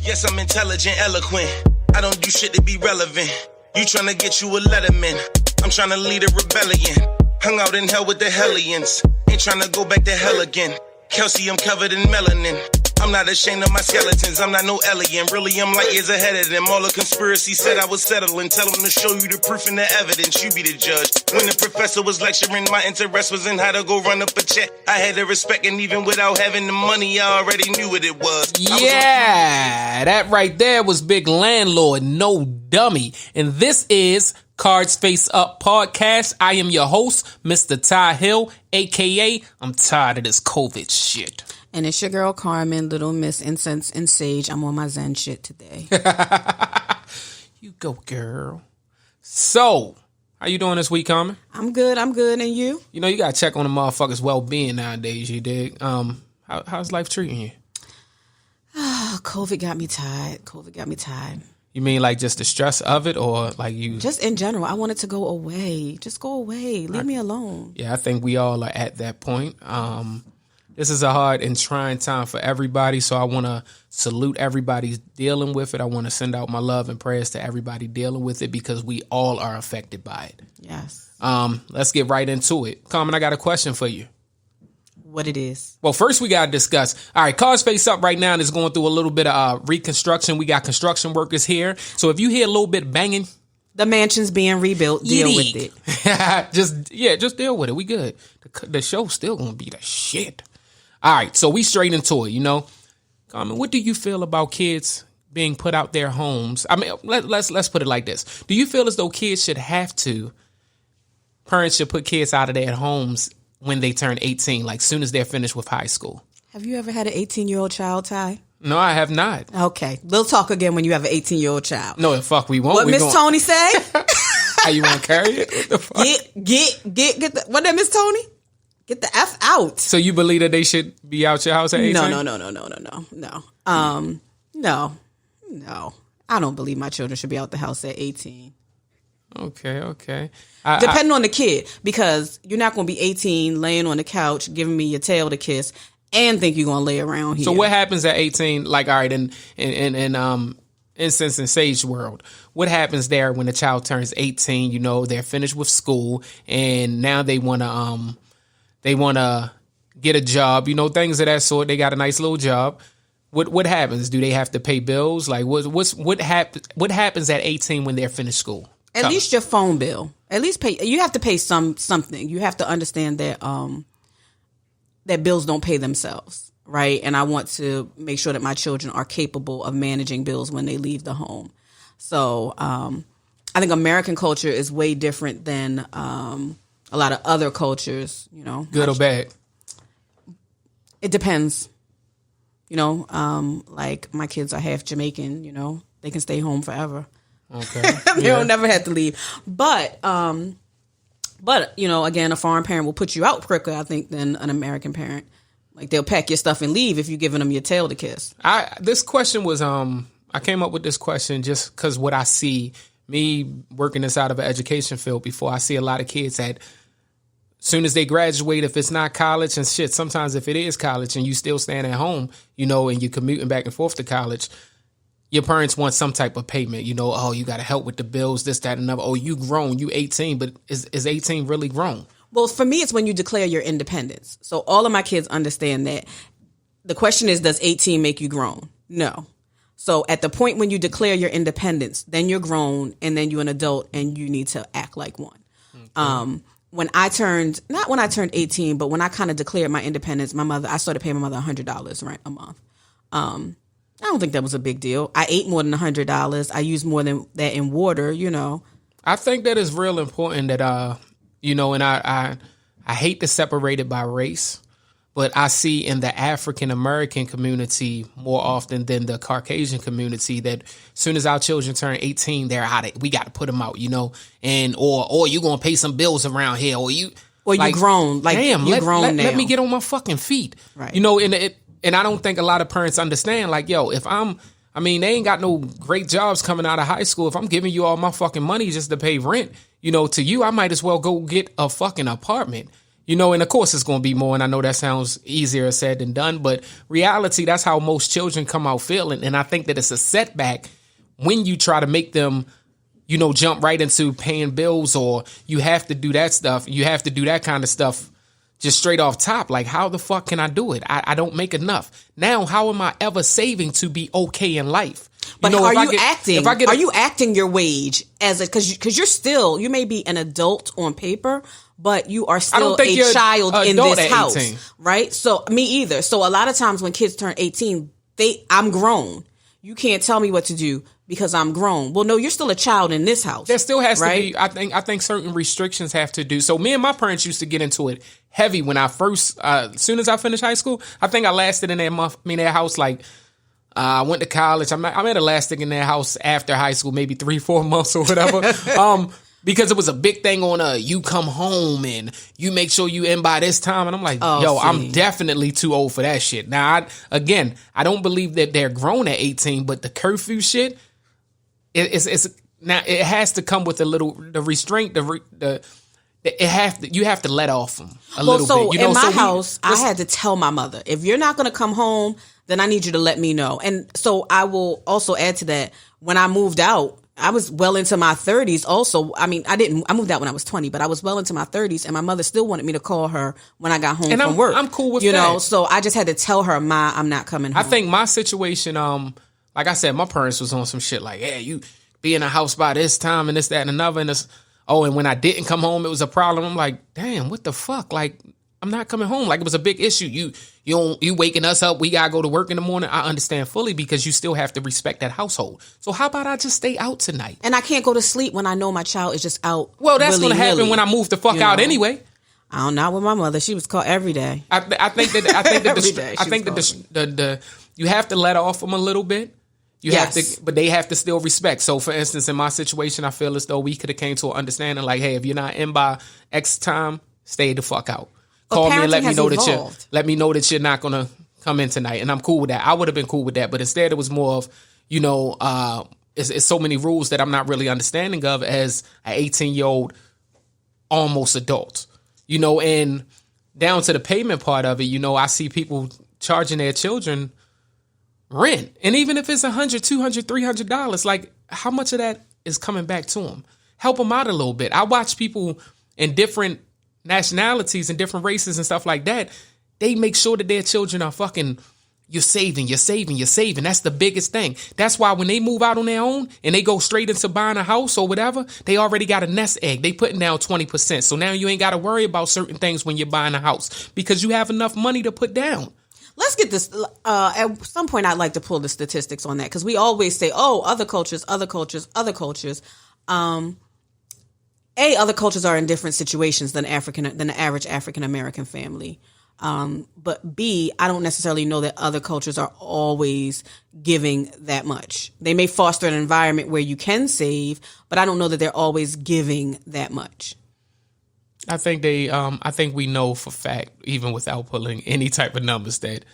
Yes, I'm intelligent, eloquent. I don't do shit to be relevant. You tryna get you a letterman. I'm tryna lead a rebellion. Hung out in hell with the hellions. Ain't tryna go back to hell again. Kelsey, I'm covered in melanin. I'm not ashamed of my skeletons. I'm not no alien. Really, I'm light years ahead of them. All the conspiracy said I was settling. Tell them to show you the proof and the evidence. You be the judge. When the professor was lecturing, my interest was in how to go run up a check. I had the respect, and even without having the money, I already knew what it was. Yeah, that right there was Big Landlord, no dummy. And this is Cards Face Up Podcast. I am your host, Mr. Ty Hill, a.k.a. I'm tired of this COVID shit. And it's your girl, Carmen, Little Miss Incense and Sage. I'm on my Zen shit today. You go, girl. So, how you doing this week, Carmen? I'm good. And you? You know, you gotta check on the motherfuckers' well-being nowadays, you dig? How's life treating you? COVID got me tired. You mean like just the stress of it, or like you... Just in general, I wanted to go away. Just go away. Leave me alone. Yeah, I think we all are at that point. This is a hard and trying time for everybody, so I want to salute everybody dealing with it. I want to send out my love and prayers to everybody dealing with it because we all are affected by it. Yes. Let's get right into it. Carmen, I got a question for you. What it is? Well, first we got to discuss. All right, Cards Face Up right now is going through a little bit of reconstruction. We got construction workers here. So if you hear a little bit banging, the mansion's being rebuilt. Deal with it. just deal with it. We good. The show's still going to be the shit. All right, so we straight into it, you know. Carmen, what do you feel about kids being put out their homes? I mean, let's put it like this. Do you feel as though parents should put kids out of their homes when they turn 18, like soon as they're finished with high school? Have you ever had an 18-year-old child, Ty? No, I have not. Okay, we'll talk again when you have an 18-year-old child. No, the fuck we won't. What Miss Tony say? How you want to carry it? What the fuck? Get the, what that Miss Tony? Get the F out. So you believe that they should be out your house at 18? No. I don't believe my children should be out the house at 18. Okay. Depending on the kid, because you're not going to be 18 laying on the couch giving me your tail to kiss and think you're going to lay around here. So what happens at 18? Like, all right, in Incense and Sage world, what happens there when a child turns 18? You know, they're finished with school and now they want to get a job, you know, things of that sort. They got a nice little job. What happens? Do they have to pay bills? Like what happens at 18 when they're finished school? At least your phone bill. At least pay. You have to pay something. You have to understand that that bills don't pay themselves, right? And I want to make sure that my children are capable of managing bills when they leave the home. So I think American culture is way different than a lot of other cultures, you know. Good or bad? It depends. You know, like my kids are half Jamaican, you know. They can stay home forever. Okay. They don't never have to leave. But you know, again, a foreign parent will put you out quicker, I think, than an American parent. Like they'll pack your stuff and leave if you're giving them your tail to kiss. This question was I came up with this question just because what I see, me working inside of an education field before, I see a lot of kids that soon as they graduate, if it's not college and shit, sometimes if it is college and you still staying at home, you know, and you're commuting back and forth to college, your parents want some type of payment, you know, oh, you got to help with the bills, this, that, and another. Oh, you grown, you 18, but is 18 really grown? Well, for me, it's when you declare your independence. So all of my kids understand that. The question is, does 18 make you grown? No. So at the point when you declare your independence, then you're grown and then you're an adult and you need to act like one. Okay. Not when I turned 18, but when I kind of declared my independence, I started paying my mother $100 rent a month. I don't think that was a big deal. I ate more than $100. I used more than that in water, you know. I think that is real important that, you know, and I hate to separate it by race, but I see in the African American community more often than the Caucasian community that as soon as our children turn 18, they're out. We got to put them out, you know, and or you gonna pay some bills around here, or you grown, like damn, you're grown now. Let me get on my fucking feet, right? You know, and I don't think a lot of parents understand. Like, yo, they ain't got no great jobs coming out of high school. If I'm giving you all my fucking money just to pay rent, you know, to you, I might as well go get a fucking apartment. You know, and of course it's going to be more. And I know that sounds easier said than done, but reality, that's how most children come out feeling. And I think that it's a setback when you try to make them, you know, jump right into paying bills, or you have to do that stuff. You have to do that kind of stuff just straight off top. Like, how the fuck can I do it? I don't make enough. Now, how am I ever saving to be okay in life? But are you acting your wage as a, because you're still, you may be an adult on paper, but you are still a child in this house, 18. Right? So me either. So a lot of times when kids turn 18, I'm grown. You can't tell me what to do because I'm grown. Well, no, you're still a child in this house. There still has to be. I think certain restrictions have to do. So me and my parents used to get into it heavy when I first, as soon as I finished high school. I think I lasted in their house like. I went to college. I might have lasted in their house after high school, maybe 3-4 months or whatever. Because it was a big thing on you come home and you make sure you in by this time. And I'm like, I'm definitely too old for that shit. Now, I don't believe that they're grown at 18, but the curfew shit, now it has to come with the restraint, you have to let off them a little bit. You know, in my house, I had to tell my mother, if you're not going to come home, then I need you to let me know. And so I will also add to that. When I moved out, I was well into my 30s also. I mean, I moved out when I was 20, but I was well into my 30s, and my mother still wanted me to call her when I got home from work. I'm cool with that. You know, so I just had to tell her, Ma, I'm not coming home. I think my situation, like I said, my parents was on some shit like, yeah, you be in a house by this time and this, that, and another. And and when I didn't come home, it was a problem. I'm like, damn, what the fuck? Like, I'm not coming home. Like, it was a big issue. You waking us up. We gotta go to work in the morning. I understand fully because you still have to respect that household. So how about I just stay out tonight? And I can't go to sleep when I know my child is just out. Well, that's gonna happen when I move the fuck out anyway. I don't know. With my mother, she was called every day. I think that you have to let off them a little bit. You have to, but they have to still respect. So, for instance, in my situation, I feel as though we could have came to an understanding like, hey, if you're not in by X time, stay the fuck out. Call me and let me know that you're not gonna come in tonight, and I'm cool with that. I would have been cool with that, but instead it was more of, it's so many rules that I'm not really understanding of as an 18-year-old almost adult, and down to the payment part of it. I see people charging their children rent, and even if it's $100, $200, $300, like how much of that is coming back to them? Help them out a little bit. I watch people in different nationalities and different races and stuff like that. They make sure that their children are fucking, you're saving. That's the biggest thing. That's why when they move out on their own and they go straight into buying a house or whatever, they already got a nest egg. They putting down 20%. So now you ain't got to worry about certain things when you're buying a house because you have enough money to put down. Let's get this. At some point, I'd like to pull the statistics on that because we always say, other cultures. Other cultures are in different situations than the average African American family. But B, I don't necessarily know that other cultures are always giving that much. They may foster an environment where you can save, but I don't know that they're always giving that much. I think I think we know for fact, even without pulling any type of numbers, that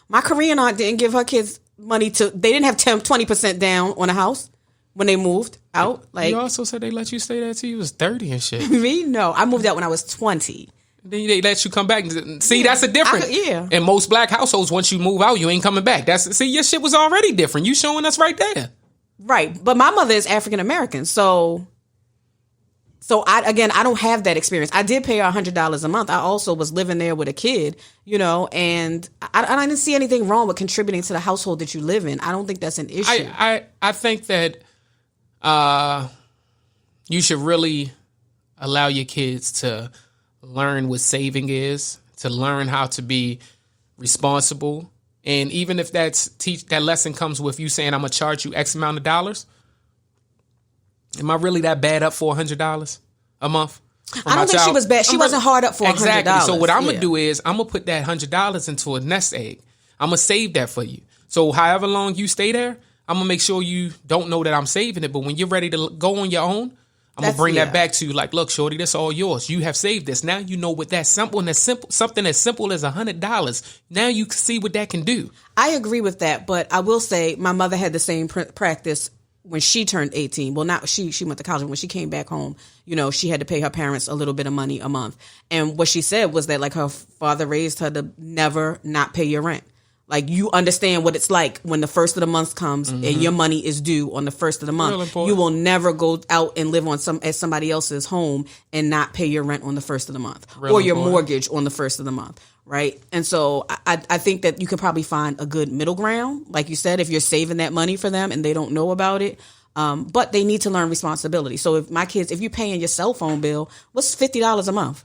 my Korean aunt didn't give her kids money they didn't have 20% down on a house when they moved out. Like, you also said they let you stay there till you was 30 and shit. Me? No, I moved out when I was 20. Then they let you come back. See, that's a difference. In most black households, once you move out, you ain't coming back. Your shit was already different. You showing us right there. Right. But my mother is African American, so I don't have that experience. I did pay her $100 a month. I also was living there with a kid, and I didn't see anything wrong with contributing to the household that you live in. I don't think that's an issue. I think that you should really allow your kids to learn what saving is, to learn how to be responsible. And even if that lesson comes with you saying, I'm going to charge you X amount of dollars, am I really that bad up for $100 a month? I don't think she was bad. She wasn't hard up for $100. Exactly. So what I'm going to do is I'm going to put that $100 into a nest egg. I'm going to save that for you. So however long you stay there, I'm going to make sure you don't know that I'm saving it. But when you're ready to go on your own, I'm going to bring that back to you like, look, shorty, that's all yours. You have saved this. Now you know what something as simple as $100. Now you can see what that can do. I agree with that. But I will say my mother had the same practice when she turned 18, well, not she went to college. When she came back home, you know, she had to pay her parents a little bit of money a month. And what she said was that, like, her father raised her to never not pay your rent. Like, you understand what it's like when the first of the month comes and your money is due on the first of the month. You will never go out and live at somebody else's home and not pay your rent on the first of the month or your mortgage on the first of the month. Right. And so I think that you could probably find a good middle ground, like you said, if you're saving that money for them and they don't know about it. But they need to learn responsibility. So if you're paying your cell phone bill, what's $50 a month?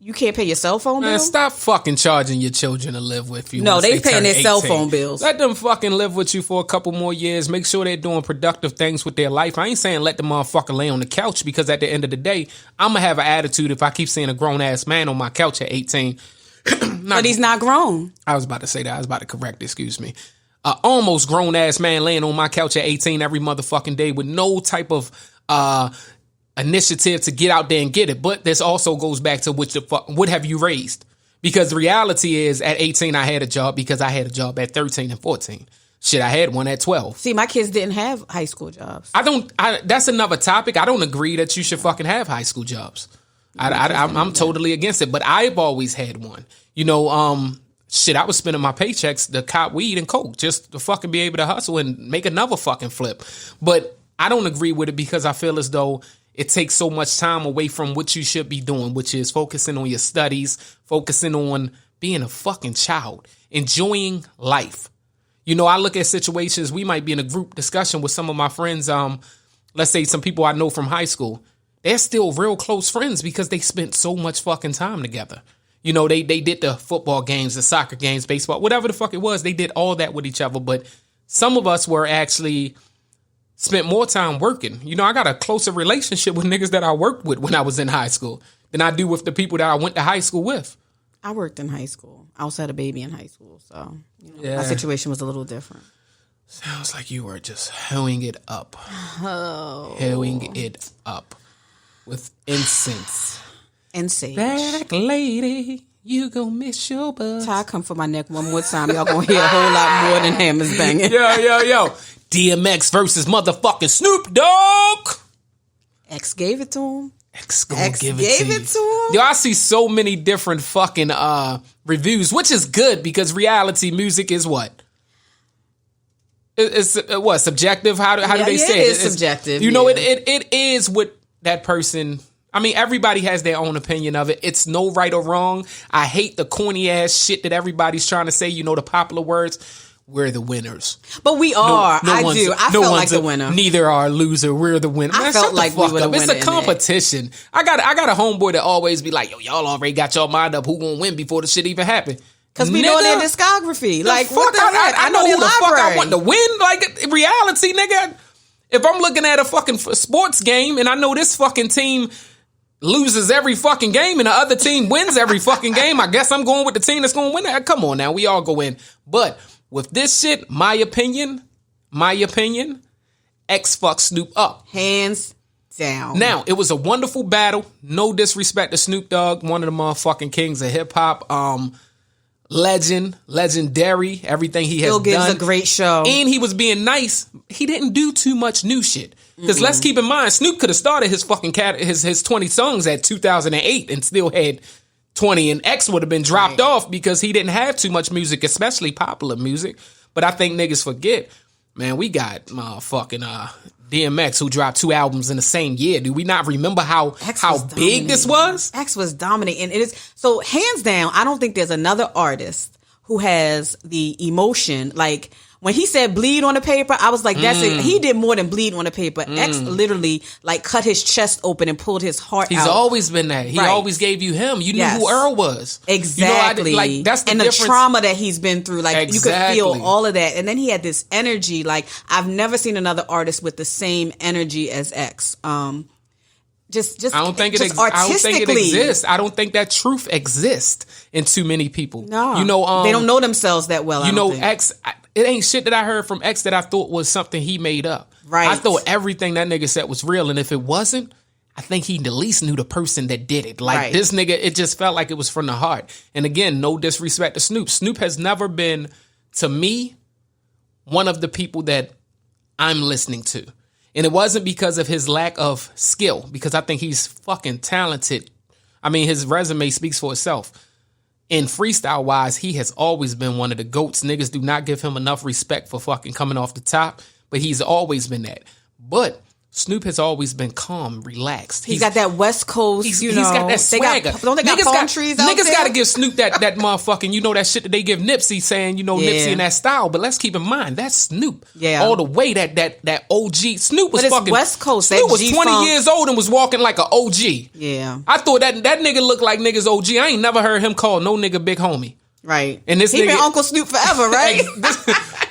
You can't pay your cell phone bill? Man, stop fucking charging your children to live with you. No, they paying their cell phone bills. Let them fucking live with you for a couple more years. Make sure they're doing productive things with their life. I ain't saying let the motherfucker lay on the couch, because at the end of the day, I'm going to have an attitude if I keep seeing a grown-ass man on my couch at 18. But he's not grown. I was about to say that. I was about to correct it. Excuse me. Almost grown-ass man laying on my couch at 18 every motherfucking day with no type of initiative to get out there and get it. But this also goes back to what have you raised? Because the reality is, at 18 I had a job because I had a job at 13 and 14. Shit, I had one at 12. See, my kids didn't have high school jobs. That's another topic. I don't agree that you should fucking have high school jobs. I'm totally against it, but I've always had one. You know, shit, I was spending my paychecks to cop weed and coke just to fucking be able to hustle and make another fucking flip. But I don't agree with it because I feel as though it takes so much time away from what you should be doing, which is focusing on your studies, focusing on being a fucking child, enjoying life. You know, I look at situations, we might be in a group discussion with some of my friends, let's say some people I know from high school. They're still real close friends because they spent so much fucking time together. You know, they did the football games, the soccer games, baseball, whatever the fuck it was. They did all that with each other. But some of us were actually spent more time working. You know, I got a closer relationship with niggas that I worked with when I was in high school than I do with the people that I went to high school with. I worked in high school. I also had a baby in high school. So, my situation was a little different. Sounds like you were just hoeing it up. Oh. Hoeing it up with incense. And sage. Black lady, you gon' miss your buzz. Ty, come for my neck one more time. Y'all gonna hear a whole lot more than hammers banging. Yo. DMX versus motherfucking Snoop Dogg. X gave it to him. X gave it to him. Yo, I see so many different fucking reviews, which is good because reality music is what? It's what, subjective? How do they say it? It's subjective. You know, it is what that person. I mean, everybody has their own opinion of it. It's no right or wrong. I hate the corny ass shit that everybody's trying to say. You know, the popular words. We're the winners. But we are. I felt like the winner. Neither are a loser. We're the winner. I felt like we were the winner. It's a competition. I got a homeboy that always be like, yo, y'all already got y'all mind up who gonna win before the shit even happen. Because we know their discography. Like, what the heck? I know who the fuck I want to win. Like, reality, nigga. If I'm looking at a fucking sports game and I know this fucking team loses every fucking game and the other team wins every fucking game, I guess I'm going with the team that's going to win. Come on now. We all go in. But with this shit, my opinion, X fuck Snoop up. Hands down. Now, it was a wonderful battle. No disrespect to Snoop Dogg, one of the motherfucking kings of hip hop. Legendary, everything he has done. Still gives a great show. And he was being nice. He didn't do too much new shit. Because let's keep in mind, Snoop could have started his fucking his 20 songs at 2008 and still had 20, and X would have been dropped off because he didn't have too much music, especially popular music. But I think niggas forget, man, we got motherfucking DMX who dropped 2 albums in the same year. Do we not remember how big this was? X was dominating. And it is so hands down, I don't think there's another artist who has the emotion. Like when he said bleed on the paper, I was like, that's it. He did more than bleed on the paper. X literally like cut his chest open and pulled his heart out. He's always been that. He always gave you him. You knew who Earl was. Exactly. You know, like that's the and difference. The trauma that he's been through. Like you could feel all of that. And then he had this energy. Like I've never seen another artist with the same energy as X. Just I don't think it exists. I don't think that truth exists in too many people. No, you know, they don't know themselves that well. You know, X. It ain't shit that I heard from X that I thought was something he made up. Right. I thought everything that nigga said was real, and if it wasn't, I think he at least knew the person that did it. Like this nigga, it just felt like it was from the heart. And again, no disrespect to Snoop. Snoop has never been, to me, one of the people that I'm listening to. And it wasn't because of his lack of skill, because I think he's fucking talented. I mean, his resume speaks for itself. And freestyle wise, he has always been one of the GOATs. Niggas do not give him enough respect for fucking coming off the top, but he's always been that. But Snoop has always been calm, relaxed. He's got that West Coast, he's got that swagger. Don't they got palm trees out Niggas there? got to give Snoop that motherfucking, that shit that they give Nipsey, saying, Nipsey in that style. But let's keep in mind, that's Snoop. Yeah. All the way that OG. Snoop was but it's fucking West Coast. Snoop was 20 G-funk. years old and was walking like an OG. Yeah. I thought that nigga looked like niggas OG. I ain't never heard him call no nigga big homie. Right. And this he nigga been Uncle Snoop forever, right?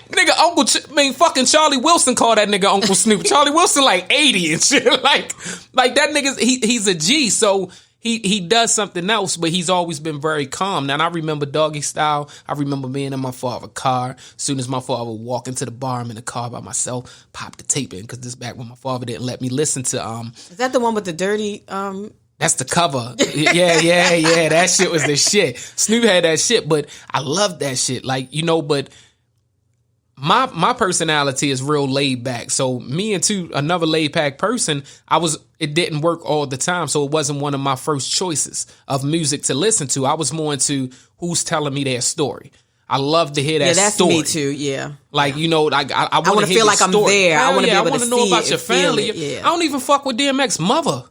Nigga, fucking Charlie Wilson called that nigga Uncle Snoop. Charlie Wilson like 80 and shit. Like that nigga, he's a G. So he does something else, but he's always been very calm. Now, and I remember Doggy Style. I remember being in my father's car. As soon as my father would walk into the bar, I'm in the car by myself, pop the tape in, because this back when my father didn't let me listen to Is that the one with the dirty That's the cover. Yeah. That shit was the shit. Snoop had that shit, but I love that shit. Like, but my personality is real laid back. So me and another laid back person, it didn't work all the time. So it wasn't one of my first choices of music to listen to. I was more into who's telling me their story. I love to hear that that's story. Me too, yeah. Like, I want to feel like I'm there. I want to be able to know see about it, your family. Yeah. I don't even fuck with DMX's mother.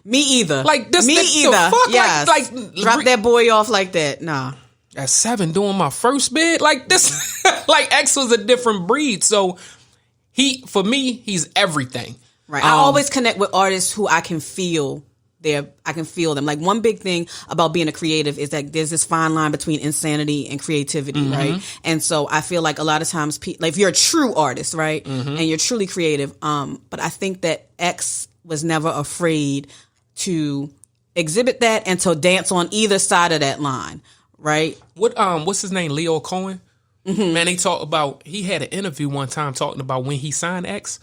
Me either. Like this, me either. Fuck? Yes. Like drop that boy off like that. Nah. At 7 doing my first bid, like this, like X was a different breed. So for me, he's everything. Right. I always connect with artists who I can feel I can feel them. Like one big thing about being a creative is that there's this fine line between insanity and creativity, right? And so I feel like a lot of times, like if you're a true artist, right, and you're truly creative, but I think that X was never afraid to exhibit that and to dance on either side of that line, right? What's his name? Leo Cohen. Man, he had an interview one time talking about when he signed X.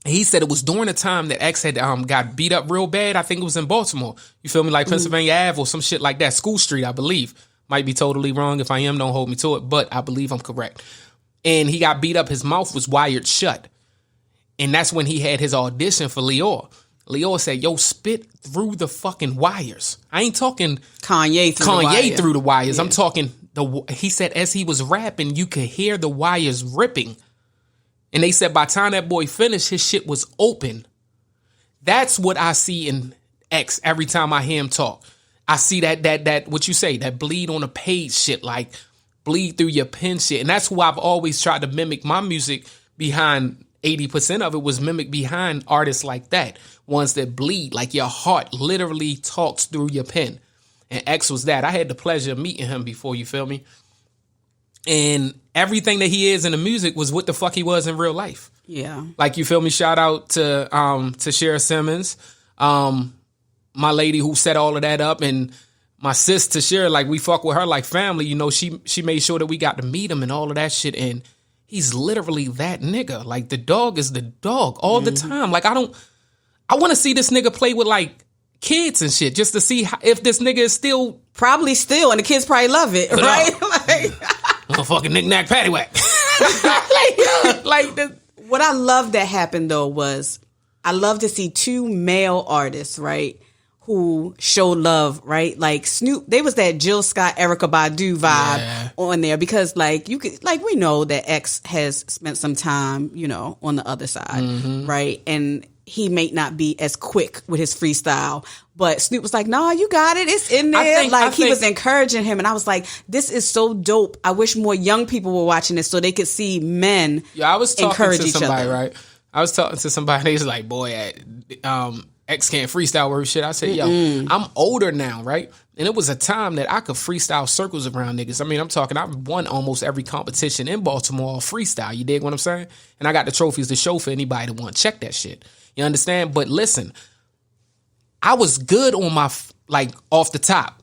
He said it was during the time that X had got beat up real bad. I think it was in Baltimore. You feel me? Like Pennsylvania Ave or some shit like that. School Street, I believe. Might be totally wrong. If I am, don't hold me to it. But I believe I'm correct. And he got beat up. His mouth was wired shut. And that's when he had his audition for Leo. Leo said, yo, spit through the fucking wires. I ain't talking Kanye through the wires. Yeah. I'm talking, he said as he was rapping, you could hear the wires ripping. And they said by the time that boy finished, his shit was open. That's what I see in X every time I hear him talk. I see that what you say, that bleed on a page shit, like bleed through your pen shit. And that's who I've always tried to mimic my music behind. 80% of it was mimicked behind artists like that. Ones that bleed, like your heart literally talks through your pen. And X was that. I had the pleasure of meeting him before, you feel me? And everything that he is in the music was what the fuck he was in real life. Yeah. Like, you feel me? Shout out to Shara Simmons, my lady who set all of that up, and my sis Tashira, like we fuck with her like family. She made sure that we got to meet him and all of that shit. And he's literally that nigga. Like the dog is the dog all the time. Like I want to see this nigga play with like kids and shit just to see if this nigga is still. Probably still, and the kids probably love it, right? Like, motherfucking knick-knack paddywhack. What I love that happened though was I love to see two male artists, right, who showed love, right? Like Snoop, there was that Jill Scott, Erykah Badu vibe on there because like you could, like we know that X has spent some time, on the other side, right? And he may not be as quick with his freestyle, but Snoop was like, "No, you got it. It's in there." He was encouraging him, and I was like, "This is so dope. I wish more young people were watching this so they could see men." Yeah, I was talking encourage to each somebody, other. right? I was talking to somebody. They was like, "Boy, X can't freestyle word shit." I said, "Yo, I'm older now, right?" And it was a time that I could freestyle circles around niggas. I mean, I'm talking, I've won almost every competition in Baltimore freestyle. You dig what I'm saying? And I got the trophies to show for anybody that want to check that shit. You understand? But listen, I was good on my, like, off the top.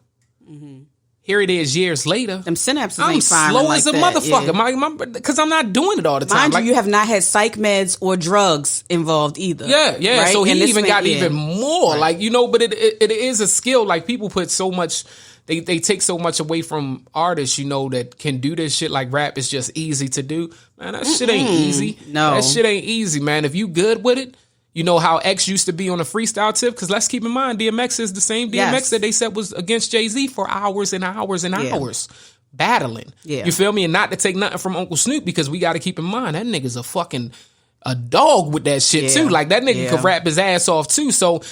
here it is years later. Them synapses I'm ain't firing slow like as a that. motherfucker. Because I'm not doing it all the time. Mind you, you have not had psych meds or drugs involved either. Yeah. Right? So he And this even man- got even more. Like, but it is a skill. Like, people put so much, they take so much away from artists, that can do this shit. Like, rap is just easy to do. Man, that shit ain't easy. No. That shit ain't easy, man. If you good with it, how X used to be on a freestyle tip? Because let's keep in mind, DMX is the same DMX Yes. that they said was against Jay-Z for hours and hours and hours. Battling. Yeah. You feel me? And not to take nothing from Uncle Snoop, because we got to keep in mind, that nigga's a dog with that shit too. Like, that nigga could rap his ass off too. So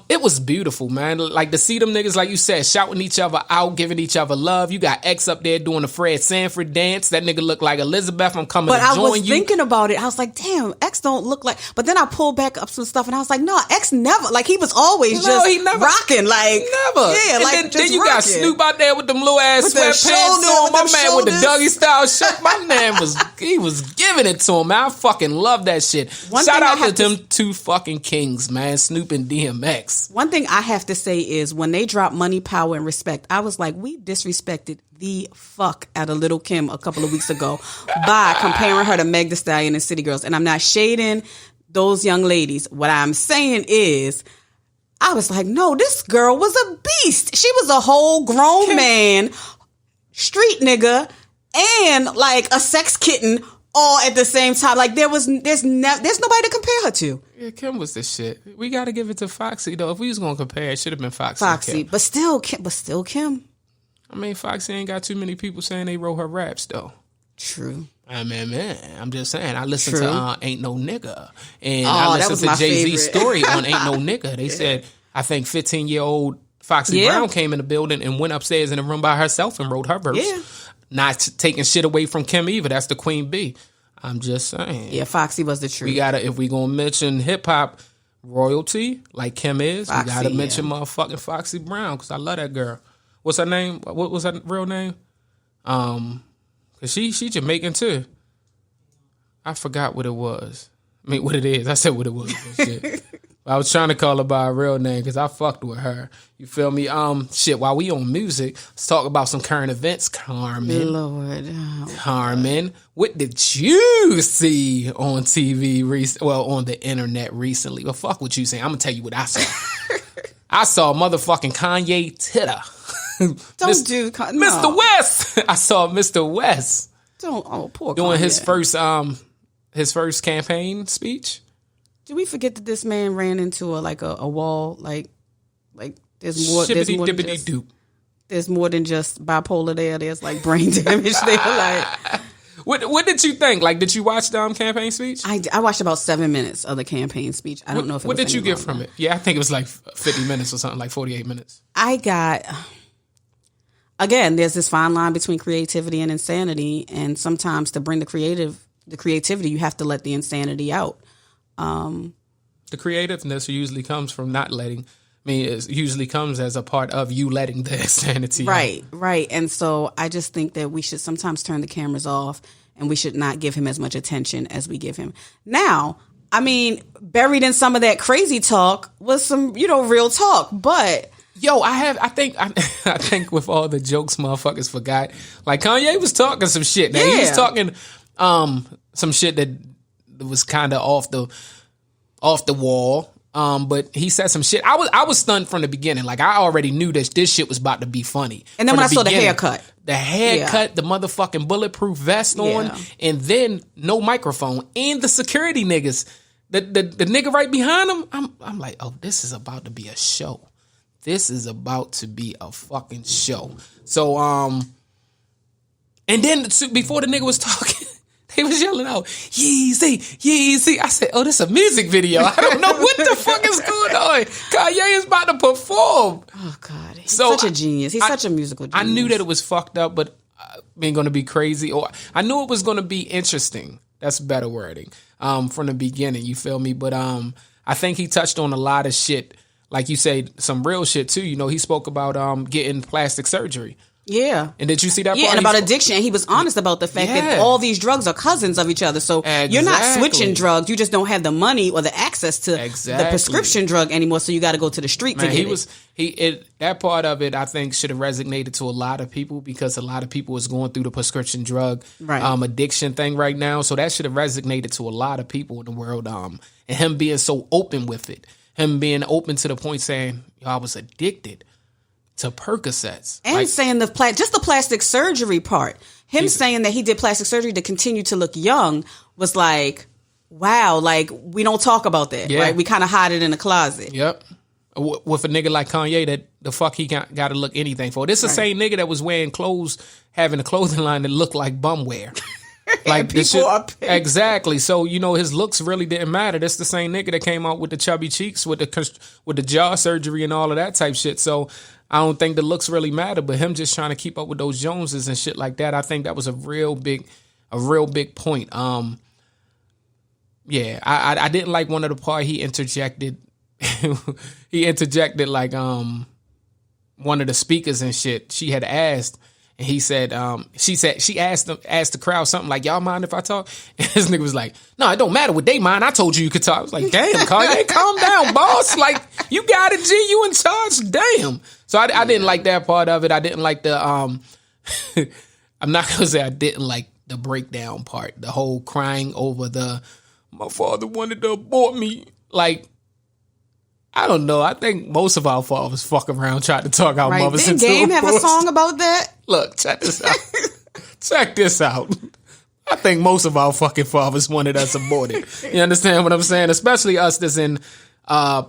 it was beautiful, man. Like, to see them niggas, like you said, shouting each other out, giving each other love. You got X up there doing the Fred Sanford dance. That nigga looked like Elizabeth. I'm coming to join you. But I was thinking about it. I was like, damn, X don't look like. But then I pulled back up some stuff and I was like, no, X never. Like, he was always he never, rocking. Like, never. Yeah, and like, then you got rocking. Snoop out there with them little ass With the sweatpants shoulder, on. with My them man with the shoulders. Dougie style shirt. My man was giving it to him, man. I fucking love that shit. One Shout thing I out to have to- them two fucking kings, man. Snoop and DMX. One thing I have to say is when they drop Money, Power, and Respect, I was like, we disrespected the fuck out of Little Kim a couple of weeks ago by comparing her to Meg Thee Stallion and City Girls. And I'm not shading those young ladies. What I'm saying is, I was like, no, this girl was a beast. She was a whole grown man, street nigga, and like a sex kitten all at the same time. Like, there's nobody to compare her to. Yeah, Kim was the shit. We got to give it to Foxy, though. If we was going to compare, it should have been Foxy. Foxy, And Kim. but still Kim. I mean, Foxy ain't got too many people saying they wrote her raps, though. True. I mean, man, I'm just saying. I listened True. to Ain't No Nigga. And Oh, I that was listened my to Jay-Z's favorite. story on Ain't No Nigga. They said, I think 15-year-old Foxy Yeah. Brown came in the building and went upstairs in the room by herself and wrote her verse. Yeah. Not taking shit away from Kim either. That's the Queen Bee. I'm just saying. Yeah, Foxy was the truth. We gotta, if we gonna mention hip hop royalty like Kim is, Foxy, we gotta yeah. mention motherfucking Foxy Brown, because I love that girl. What's her name? What was her real name? Cause she Jamaican too. I forgot what it was. I mean, what it is. I said what it was. Shit. I was trying to call her by her real name because I fucked with her. You feel me? Shit. While we on music, let's talk about some current events. Carmen. Lord. Oh. Carmen, what did you see on TV? On the internet recently? Well, fuck what you saying. I'm gonna tell you what I saw. I saw motherfucking Kanye titter. Don't do... No. Mr. West. I saw Mr. West Don't... Oh, poor doing Kanye. his first campaign speech. Did we forget that this man ran into a wall? Like there's more. There's Shippity more, than dippity just, doop. there's more than just bipolar there. There's like brain damage there. Like, What did you think? Like, did you watch the campaign speech? I watched about 7 minutes of the campaign speech. I don't know if it What was did you any get longer. from it? Yeah, I think it was like 50 minutes or something, like 48 minutes. I got... Again, there's this fine line between creativity and insanity, and sometimes to bring the creativity, you have to let the insanity out. The creativeness usually comes from not letting. I mean, it usually comes as a part of you letting the insanity out. Right. And so I just think that we should sometimes turn the cameras off, and we should not give him as much attention as we give him. Now, I mean, buried in some of that crazy talk was some, real talk, but... Yo, I think with all the jokes motherfuckers forgot, like Kanye was talking some shit. Now, he was talking some shit that was kind of off the wall. But he said some shit. I was stunned from the beginning. Like, I already knew that this shit was about to be funny. And then From when I saw the beginning. haircut. The haircut, the motherfucking bulletproof vest on, Yeah. and then no microphone, and the security niggas. The nigga right behind him, I'm like, oh, this is about to be a show. This is about to be a fucking show. So, and then before the nigga was talking, they was yelling out, Yeezy, Yeezy. I said, oh, this is a music video. I don't know what the fuck is going on. Kanye is about to perform. Oh, God. He's So such a genius. He's such a musical genius. I knew that it was fucked up, but ain't going to be crazy. Or I knew it was going to be interesting. That's better wording. From the beginning, you feel me? But I think he touched on a lot of shit. Like you say, some real shit too. He spoke about getting plastic surgery. Yeah. And did you see that? Yeah, part? and about addiction. And he was honest about the fact that all these drugs are cousins of each other. So you're not switching drugs. You just don't have the money or the access to the prescription drug anymore. So you got to go to the street to get it. That part of it, I think, should have resonated to a lot of people because a lot of people is going through the prescription drug addiction thing right now. So that should have resonated to a lot of people in the world. And him being so open with it, him being open to the point saying, I was addicted to Percocets. And saying just the plastic surgery part. Him saying that he did plastic surgery to continue to look young was like, wow, like we don't talk about that, right? We kind of hide it in the closet. Yep. With a nigga like Kanye that the fuck he got to look anything for. This is the same nigga that was wearing clothes, having a clothing line that looked like bum wear. Like people are pissed. Exactly. So, his looks really didn't matter. That's the same nigga that came out with the chubby cheeks, with the jaw surgery and all of that type shit. So I don't think the looks really matter, but him just trying to keep up with those Joneses and shit like that, I think that was a real big point. I didn't like one of the part he interjected. He interjected like one of the speakers and shit. She had asked, and he said, she asked the crowd something like, y'all mind if I talk? And this nigga was like, no, it don't matter what they mind. I told you could talk. I was like, damn, Kanye, calm down, boss. Like, you got it, G, you in charge. Damn. So I didn't like that part of it. I didn't like the I'm not gonna say I didn't like the breakdown part, the whole crying over my father wanted to abort me. Like, I don't know. I think most of our fathers fuck around trying to talk our mothers into Didn't Game have a song about that? Look, check this out. Check this out. I think most of our fucking fathers wanted us aborted. You understand what I'm saying? Especially us that's in come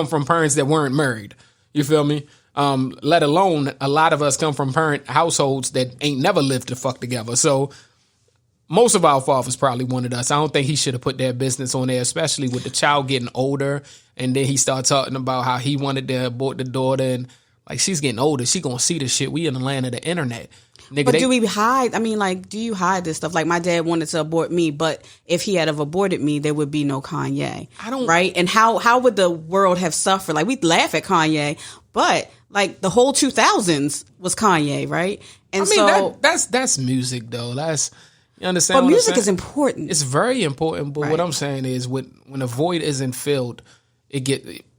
from parents that weren't married. You feel me? Let alone a lot of us come from parent households that ain't never lived the fuck together. So most of our fathers probably wanted us. I don't think he should have put their business on there, especially with the child getting older. And then he started talking about how he wanted to abort the daughter. And like, she's getting older. She gonna see this shit. We in the land of the internet. Nigga, but do we hide? I mean, like, do you hide this stuff? Like, my dad wanted to abort me, but if he had have aborted me, there would be no Kanye. Right? And how would the world have suffered? Like, we laugh at Kanye, but like the whole 2000s was Kanye, right? And that's music though. You understand? But music is important. It's very important. But what I'm saying is, when a void isn't filled,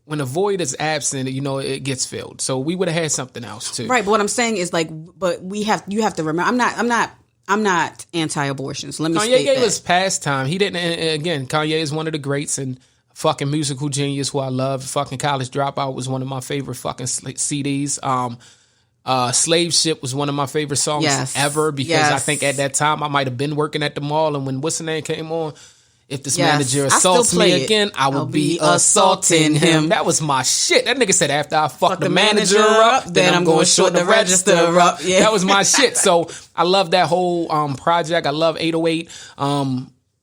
when a void is absent, it gets filled. So we would have had something else too. Right. But what I'm saying is, like, you have to remember, I'm not anti-abortion. So let me Kanye gave us pastime. He didn't. Again, Kanye is one of the greats and fucking musical genius who I love. Fucking College Dropout was one of my favorite fucking CDs. Slave Ship was one of my favorite songs ever because I think at that time I might have been working at the mall, and when What's the Name came on, if this manager assaults me again, I will be assaulting him. That was my shit. That nigga said after I fuck the manager up, then I'm going to short the register up. Yeah. That was my shit. So I love that whole project. I love 808.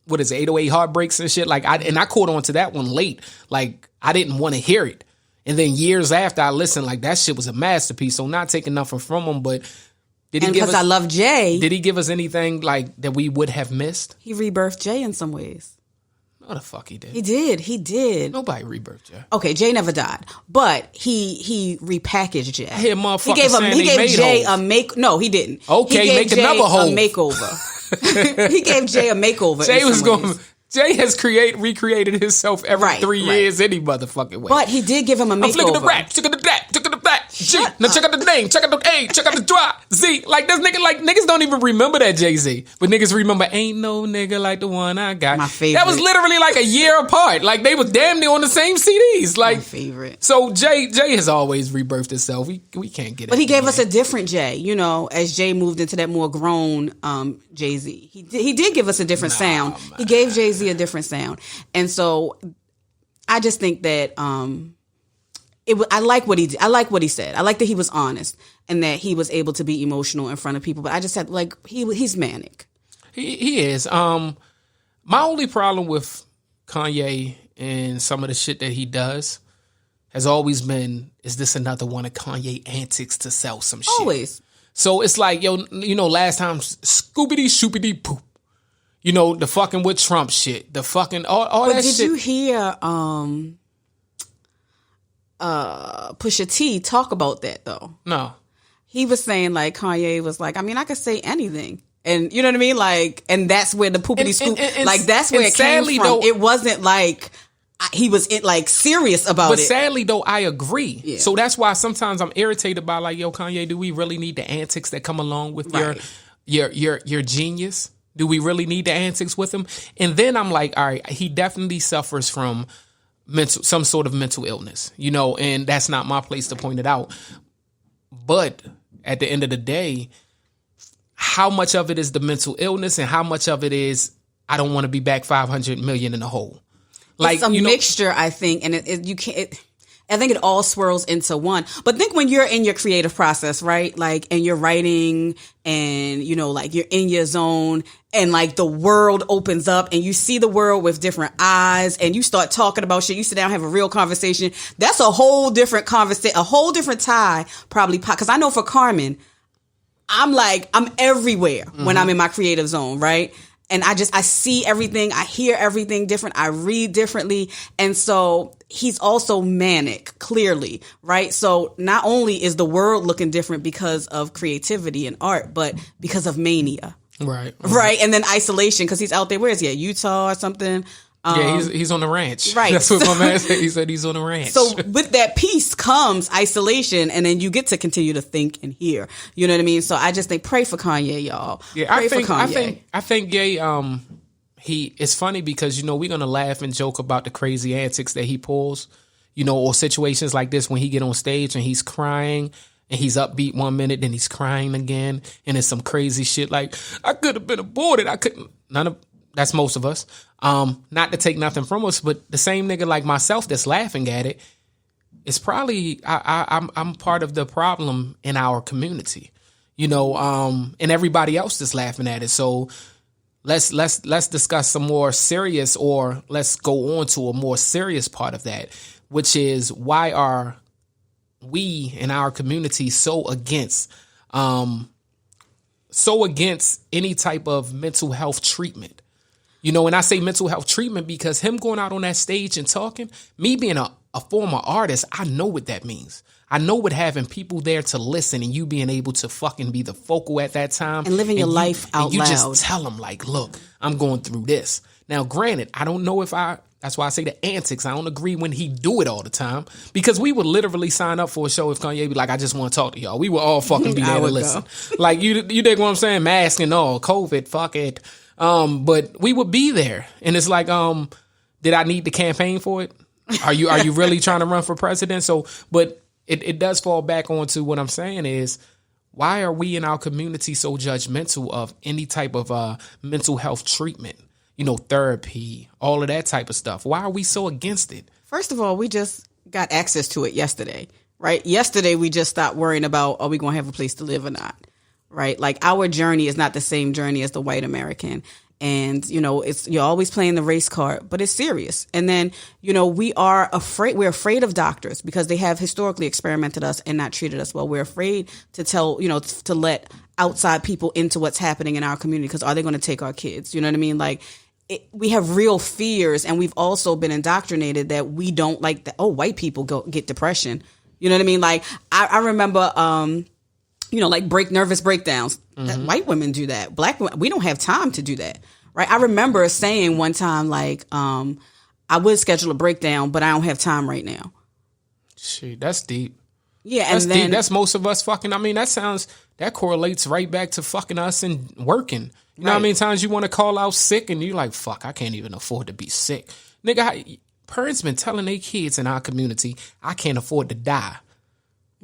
What is it? 808 Heartbreaks and shit. Like I caught on to that one late. Like I didn't want to hear it. And then years after I listened, like that shit was a masterpiece. So not taking nothing from him, but because I love Jay. Did he give us anything like that we would have missed? He rebirthed Jay in some ways. No, the fuck he did. He did. Nobody rebirthed Jay. Okay, Jay never died, but he repackaged Jay. I hear motherfuckers he gave Jay a make. No, he didn't. Okay, make another hole. A makeover. He gave Jay a makeover. Jay was going. Jay has recreated himself every 3 years any motherfucking way. But he did give him a makeover. I'm flicking the rap, check out the black, check out the black, G. Now check out the name, check out the A, check out the drop, Z. Like this nigga, like niggas don't even remember that Jay-Z. But niggas remember Ain't No Nigga Like the One I Got. My favorite. That was literally like a year apart. Like they was damn near on the same CDs. Like my favorite. So Jay has always rebirthed himself. We can't get it. But he gave us a different Jay, as Jay moved into that more grown Jay-Z. He did give us a different sound. Man. He gave Jay-Z a different sound. And so I just think that I like what he did. I like what he said. I like that he was honest and that he was able to be emotional in front of people. But I just said, like, he's manic. He is. My only problem with Kanye and some of the shit that he does has always been, is this another one of Kanye antics to sell some shit? Always. So it's like, last time, scoopity shoopity poop. The fucking with Trump shit. The fucking all that shit. But did you hear Pusha T talk about that though? No. he was saying like Kanye was like, I mean, I could say anything. And you know what I mean? Like, and that's where the poopity scoop, like that's where it came from. Though, it wasn't like he was like serious about it. But sadly though, I agree. Yeah. So that's why sometimes I'm irritated by like, yo, Kanye, do we really need the antics that come along with your genius? Do we really need the antics with him? And then I'm like, all right, he definitely suffers from some sort of mental illness, you know, and that's not my place to point it out. But at the end of the day, how much of it is the mental illness and how much of it is I don't want to be back 500 million in the hole? Like, it's a mixture, I think, and you can't. I think it all swirls into one. But think when you're in your creative process, right? Like, and you're writing, and you know, like you're in your zone, and like the world opens up, and you see the world with different eyes, and you start talking about shit. You sit down, and have a real conversation. That's a whole different conversation, a whole different tie, probably. Because I know for Carmen, I'm everywhere when I'm in my creative zone, right? And I see everything, I hear everything different, I read differently. And so he's also manic, clearly, right? So not only is the world looking different because of creativity and art, but because of mania. Right. Right. And then isolation, because he's out there, where is he at? Utah or something? Yeah, he's on the ranch. Right. That's what my man said. He said he's on the ranch. So with that peace comes isolation, and then you get to continue to think and hear. You know what I mean? So I just think, pray for Kanye, y'all. Yeah, I think Ye, it's funny because, you know, we're gonna laugh and joke about the crazy antics that he pulls, you know, or situations like this when he get on stage and he's crying. And he's upbeat 1 minute, then he's crying again, and it's some crazy shit like, I could have been aborted. I couldn't. That's most of us. Not to take nothing from us, but the same nigga like myself that's laughing at it, it's probably I'm part of the problem in our community, you know, and everybody else that's laughing at it. So let's discuss some more serious, or let's go on to a more serious part of that, which is why are we in our community so against any type of mental health treatment? You know, and I say mental health treatment because him going out on that stage and talking, me being a former artist, I know what that means. I know what having people there to listen and you being able to fucking be the focal at that time. And living your life out loud. You just tell them like, look, I'm going through this. Now, granted, I don't know if that's why I say the antics. I don't agree when he do it all the time, because we would literally sign up for a show if Kanye be like, I just want to talk to y'all. We would all fucking be there to listen. Like, you dig what I'm saying? Mask and all, COVID, fuck it. But we would be there. And it's like, did I need to campaign for it? Are you really trying to run for president? So, but it does fall back onto what I'm saying is, why are we in our community so judgmental of any type of mental health treatment? You know, therapy, all of that type of stuff. Why are we so against it? First of all, we just got access to it yesterday, right? Yesterday, we just stopped worrying about, are we going to have a place to live or not, right? Like, our journey is not the same journey as the white American. And, you know, you're always playing the race card, but it's serious. And then, you know, we're afraid of doctors because they have historically experimented us and not treated us well. We're afraid to to let outside people into what's happening in our community, because are they going to take our kids? You know what I mean? Like, we have real fears, and we've also been indoctrinated that we don't like that. Oh, white people get depression. You know what I mean? Like, I remember, like nervous breakdowns. Mm-hmm. White women do that. Black women, we don't have time to do that. Right. I remember saying one time, like, I would schedule a breakdown, but I don't have time right now. Shit, that's deep. Yeah. That's deep. That's most of us fucking. I mean, that correlates right back to fucking us and working. You know how many times you want to call out sick and you're like, fuck, I can't even afford to be sick. Nigga, parents been telling their kids in our community, I can't afford to die.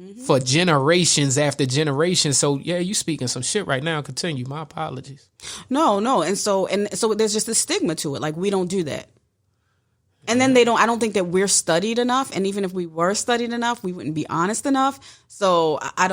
Mm-hmm. For generations after generations. So yeah, you speaking some shit right now. Continue. My apologies. No. And so there's just a stigma to it. Like, we don't do that. And then I don't think that we're studied enough. And even if we were studied enough, we wouldn't be honest enough. So I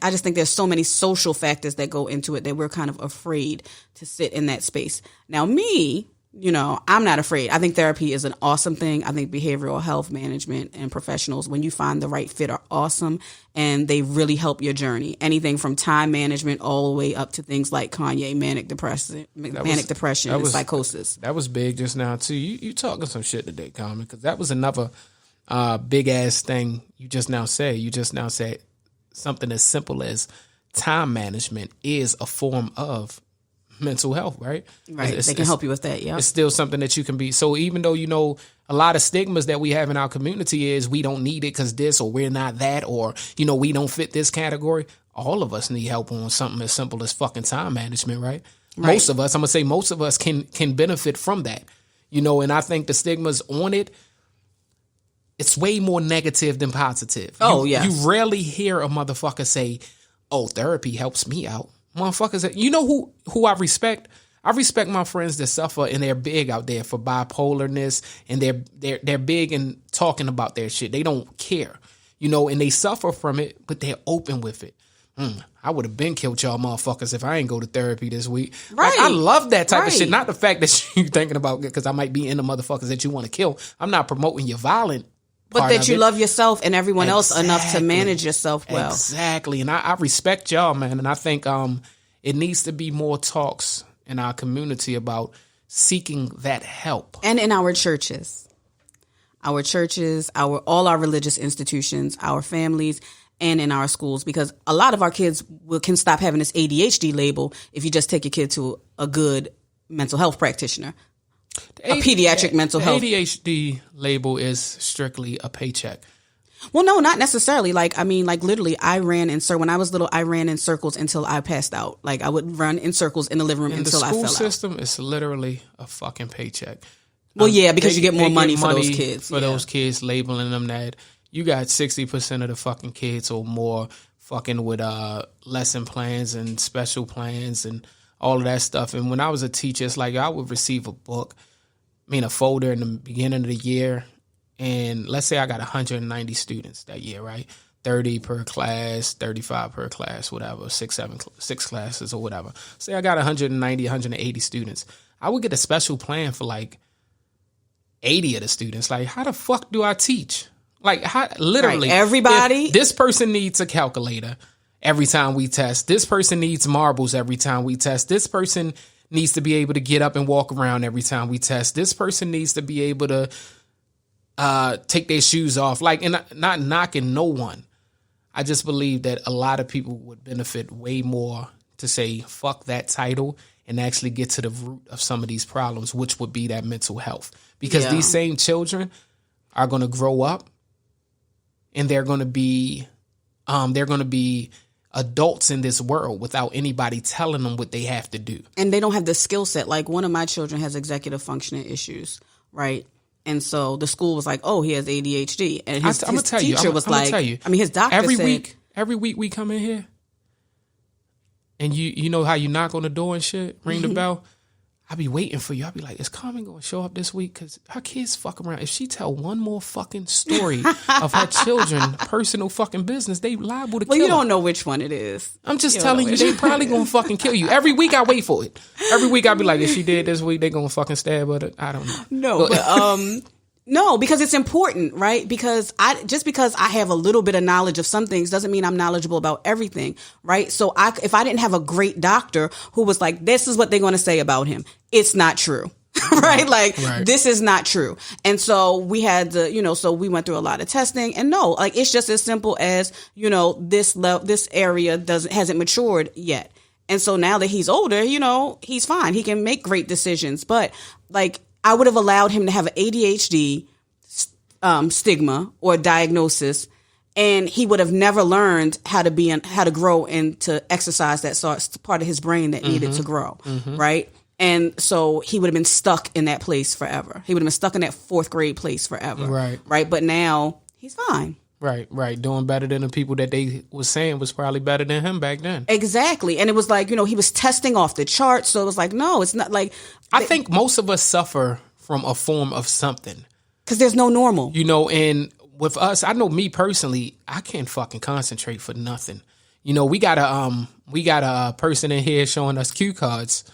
just think there's so many social factors that go into it that we're kind of afraid to sit in that space. Now, me, you know, I'm not afraid. I think therapy is an awesome thing. I think behavioral health management and professionals, when you find the right fit, are awesome, and they really help your journey. Anything from time management all the way up to things like Kanye, manic depression, and psychosis. That was big just now too. You talking some shit today, Carmen, because that was another big ass thing you just now said. You just now said something as simple as time management is a form of mental health, right? Right. They can help you with that. Yeah. It's still something that you can be. So even though, a lot of stigmas that we have in our community is we don't need it because this, or we're not that, or, we don't fit this category. All of us need help on something as simple as fucking time management, right? Most of us, I'm going to say most of us can benefit from that, and I think the stigmas on it, it's way more negative than positive. Yes. You rarely hear a motherfucker say, oh, therapy helps me out. Motherfuckers, who I respect? I respect my friends that suffer and they're big out there for bipolarness, and they're big in talking about their shit. They don't care, and they suffer from it, but they're open with it. I would have been killed y'all motherfuckers if I ain't go to therapy this week. Right. Like, I love that type of shit. Not the fact that you thinking about it because I might be in the motherfuckers that you want to kill. I'm not promoting your violent. But that you love yourself and everyone else enough to manage yourself well. Exactly. And I respect y'all, man. And I think it needs to be more talks in our community about seeking that help. And in our churches. All our religious institutions, our families, and in our schools. Because a lot of our kids can stop having this ADHD label if you just take your kid to a good mental health practitioner. A pediatric mental health. ADHD label is strictly a paycheck. Well, no, not necessarily. Literally, when I was little, I ran in circles until I passed out. Like, I would run in circles in the living room until I fell out. The school system is literally a fucking paycheck. Well, yeah, because you get more money for those kids. Those kids, labeling them that you got 60% of the fucking kids or more fucking with lesson plans and special plans and all of that stuff. And when I was a teacher, it's like I would receive a folder in the beginning of the year. And let's say I got 190 students that year, right? 30 per class, 35 per class, whatever, six classes or whatever. Say I got 190, 180 students. I would get a special plan for like 80 of the students. Like, how the fuck do I teach? Like, how, literally. Right. Everybody. This person needs a calculator every time we test. This person needs marbles every time we test. This person needs to be able to get up and walk around every time we test. This person needs to be able to take their shoes off. Like, and not knocking no one. I just believe that a lot of people would benefit way more to say, fuck that title and actually get to the root of some of these problems, which would be that mental health. Because these same children are going to grow up and they're going to be adults in this world without anybody telling them what they have to do. And they don't have the skill set. Like, one of my children has executive functioning issues, right? And so the school was like, oh, he has ADHD. And his teacher was like, his doctor said. Every week we come in here and you know how you knock on the door and shit, ring the bell. I be waiting for you. I be like, is Carmen going to show up this week? Because her kids fuck around. If she tell one more fucking story of her children, personal fucking business, they liable to kill her. Well, you don't know which one it is. I'm just telling you, they probably going to fucking kill you. Every week I wait for it. Every week I be like, if she did this week, they going to fucking stab her. I don't know. No, because it's important, right? Because because I have a little bit of knowledge of some things doesn't mean I'm knowledgeable about everything, right? So if I didn't have a great doctor who was like, this is what they're going to say about him, it's not true. Right? This is not true. And so we had to, so we went through a lot of testing, and it's just as simple as, this area hasn't matured yet. And so now that he's older, he's fine. He can make great decisions. But I would have allowed him to have an ADHD stigma or diagnosis, and he would have never learned how to grow and to exercise that part of his brain that needed to grow, right? And so he would have been stuck in that place forever. He would have been stuck in that 4th grade place forever, right? But now he's fine. Right. Doing better than the people that they was saying was probably better than him back then. Exactly. And it was like, he was testing off the charts. So it was like, no, it's not like. I think most of us suffer from a form of something. Because there's no normal. And with us, I know me personally, I can't fucking concentrate for nothing. We got a person in here showing us cue cards.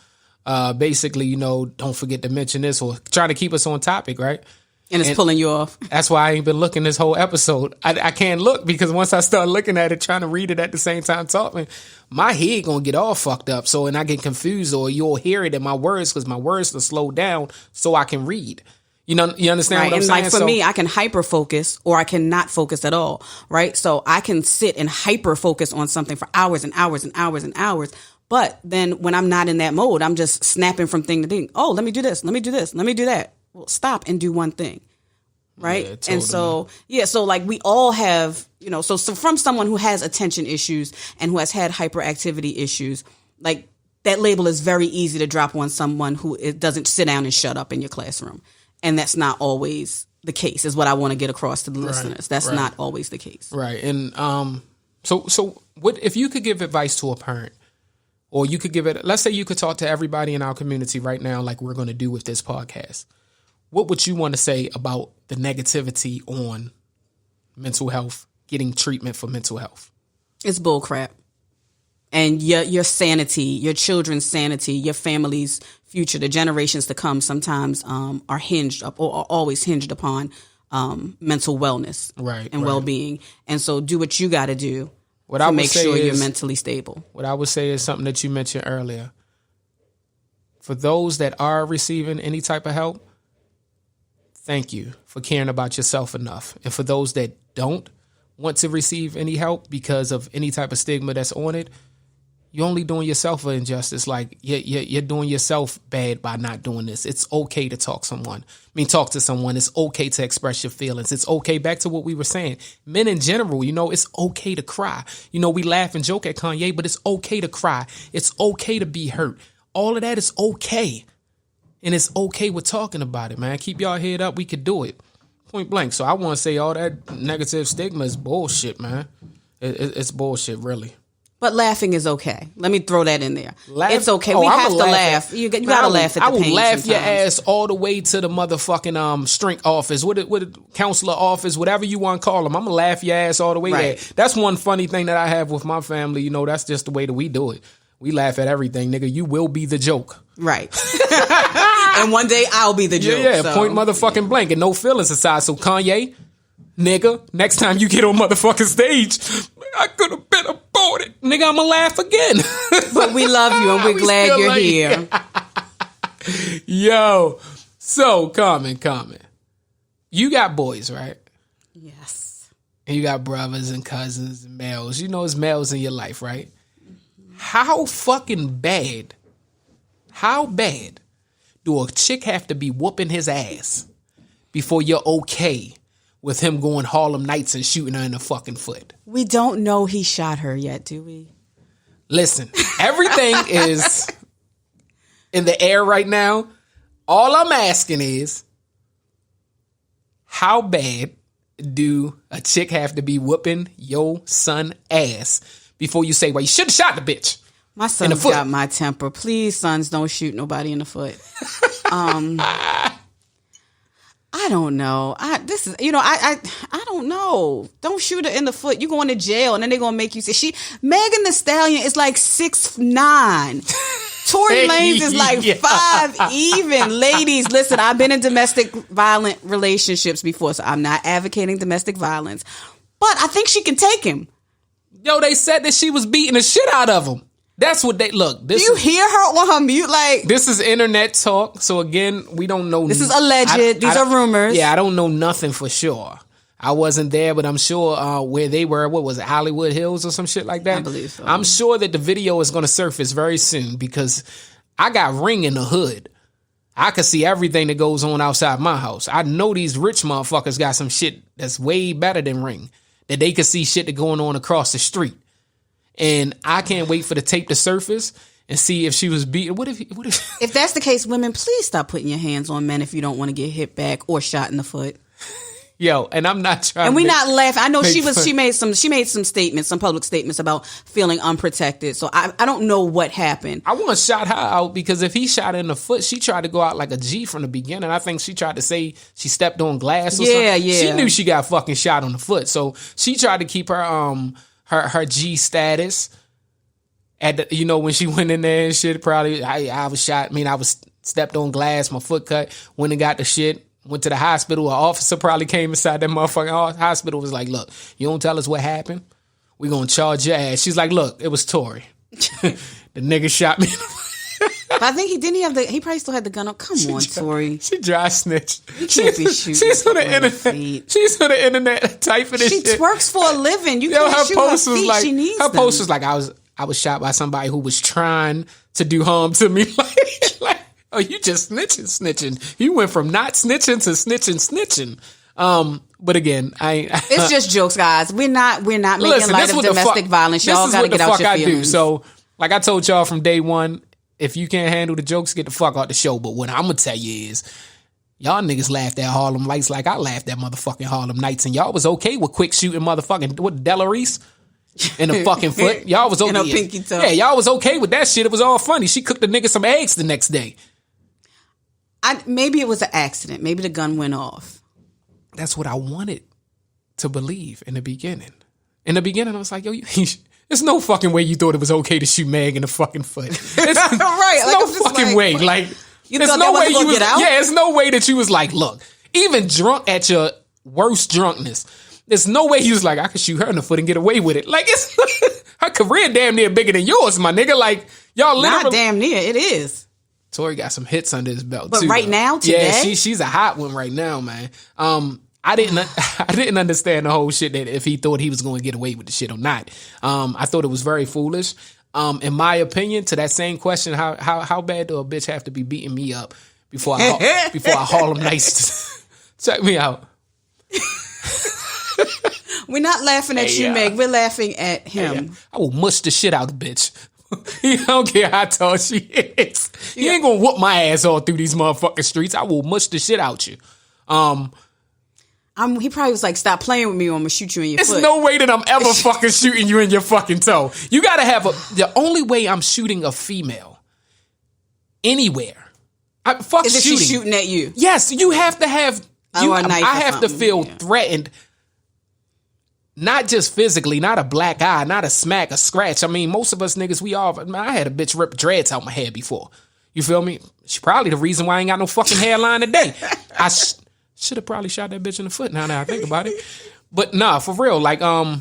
Basically, don't forget to mention this or trying to keep us on topic, right? And it's pulling you off. That's why I ain't been looking this whole episode. I can't look because once I start looking at it, trying to read it at the same time talking, my head gonna get all fucked up. And I get confused, or you'll hear it in my words because my words will slow down so I can read. You know, you understand Right. what I'm and saying? like for So- me, I can hyper focus or I can not focus at all. Right. So I can sit and hyper focus on something for hours and hours and hours and hours. But then when I'm not in that mode, I'm just snapping from thing to thing. Oh, let me do this. Let me do this. Let me do that. Well, stop and do one thing. Right. Yeah, totally. And so, so like we all have, so from someone who has attention issues and who has had hyperactivity issues, like that label is very easy to drop on someone who doesn't sit down and shut up in your classroom. And that's not always the case, is what I want to get across to the listeners. That's not always the case. Right. And so what if you could give advice to a parent, or you could give it, let's say you could talk to everybody in our community right now, like we're going to do with this podcast. What would you want to say about the negativity on mental health, getting treatment for mental health? It's bullcrap. And your sanity, your children's sanity, your family's future, the generations to come sometimes are hinged up or are always hinged upon mental wellness and well-being. And so do what you got to do to make sure you're mentally stable. What I would say is something that you mentioned earlier. For those that are receiving any type of help, thank you for caring about yourself enough. And for those that don't want to receive any help because of any type of stigma that's on it, you're only doing yourself an injustice. Like you're doing yourself bad by not doing this. It's okay to talk to someone. It's okay to express your feelings. It's okay. Back to what we were saying. Men in general, it's okay to cry. We laugh and joke at Kanye, but it's okay to cry. It's okay to be hurt. All of that is okay. And it's okay with talking about it, man. Keep y'all head up. We could do it. Point blank. So I want to say all that negative stigma is bullshit, man. It's bullshit, really. But laughing is okay. Let me throw that in there. It's okay. We I'm have to laugh. You got to laugh at the pain. I will laugh sometimes. your ass all the way to the motherfucking strength office, what counselor office, whatever you want to call them. I'm gonna laugh your ass all the way there. That's one funny thing that I have with my family. That's just the way that we do it. We laugh at everything, nigga. You will be the joke. Right. And one day I'll be the joke. Yeah, so. Point motherfucking blank and no feelings aside. So Kanye, nigga, next time you get on motherfucking stage, I could have been aborted. Nigga, I'ma laugh again. But we love you and we're glad you're here. Yo. So, Carmen. You got boys, right? Yes. And you got brothers and cousins and males. It's males in your life, right? How bad do a chick have to be whooping his ass before you're okay with him going Harlem Nights and shooting her in the fucking foot? We don't know he shot her yet, do we? Listen, everything is in the air right now. All I'm asking is, how bad do a chick have to be whooping your son ass before you say, well, you should have shot the bitch? My son's got my temper. Please, sons, don't shoot nobody in the foot. I don't know. I don't know. Don't shoot her in the foot. You going to jail, and then they're gonna make you say Megan Thee Stallion is like 6'9". Tory Lanez is like 5 even. Ladies, listen, I've been in domestic violent relationships before, so I'm not advocating domestic violence. But I think she can take him. Yo, they said that she was beating the shit out of him. That's what they look. Do you hear her on her mute? Like, this is internet talk. So again, we don't know. This is alleged. These are rumors. Yeah, I don't know nothing for sure. I wasn't there, but I'm sure where they were. What was it, Hollywood Hills or some shit like that? I believe so. I'm sure that the video is going to surface very soon because I got Ring in the hood. I can see everything that goes on outside my house. I know these rich motherfuckers got some shit that's way better than Ring, that they can see shit that going on across the street. And I can't wait for the tape to surface and see if she was beaten. What if that's the case, women, please stop putting your hands on men if you don't want to get hit back or shot in the foot. Yo, and I'm not trying. And we're not laughing. I know she made some statements, some public statements about feeling unprotected. So I don't know what happened. I want to shout her out because if he shot her in the foot, she tried to go out like a G from the beginning. I think she tried to say she stepped on glass or something. Yeah. She knew she got fucking shot on the foot. So she tried to keep her her G status at the, when she went in there and shit. Probably I was shot. I was stepped on glass, my foot cut. Went and got the shit. Went to the hospital. An officer probably came inside that motherfucking hospital. Was like, look, you don't tell us what happened, we gonna charge your ass. She's like, look, it was Tory. The nigga shot me. But But I think he probably still had the gun up. Come on, Tori. She dry snitch. You can't be shooting. She's on the internet. She's on the internet typing this shit. She works for a living. You can't shoot her feet. Like, she needs her them. post was like, I was shot by somebody who was trying to do harm to me. like, oh, you just snitching. You went from not snitching to snitching. But again, it's just jokes, guys. We're not making light of domestic violence. Y'all gotta get out your feelings. So, like I told y'all from day one, if you can't handle the jokes, get the fuck out the show. But what I'm gonna tell you is, y'all niggas laughed at Harlem Lights like I laughed at motherfucking Harlem Nights, and y'all was okay with quick shooting motherfucking what Della Reese in the fucking foot. Y'all was okay. In her pinky toe. Yeah, y'all was okay with that shit. It was all funny. She cooked the nigga some eggs the next day. Maybe it was an accident. Maybe the gun went off. That's what I wanted to believe in the beginning. In the beginning, I was like, yo, there's no fucking way you thought it was okay to shoot Meg in the fucking foot. It's right. no fucking way. Like, there's no way you was, there's no way that you was like, look, even drunk at your worst drunkenness, there's no way you was like, I could shoot her in the foot and get away with it. Like, it's her career damn near bigger than yours, my nigga. Like, y'all literally. Not damn near, it is. Tori got some hits under his belt, but too. But right now, today? Yeah, she's a hot one right now, man. I didn't understand the whole shit that if he thought he was going to get away with the shit or not. I thought it was very foolish. In my opinion, to that same question, how bad do a bitch have to be beating me up before I haul them nice? Check me out. We're not laughing at you, Meg. We're laughing at him. I will mush the shit out of the bitch. He don't care how tall she is. He ain't gonna whoop my ass all through these motherfucking streets. I will mush the shit out you. He probably was like, stop playing with me or I'm gonna shoot you in your foot. There's no way that I'm ever fucking shooting you in your fucking toe. You gotta have the only way I'm shooting a female anywhere. Is if she's shooting at you? Yes, you have to have, I have to feel threatened. Not just physically, not a black eye, not a smack, a scratch. I mean, most of us niggas, I had a bitch rip dreads out my head before. You feel me? She probably the reason why I ain't got no fucking hairline today. I should have probably shot that bitch in the foot now that I think about it. But nah, for real, like, I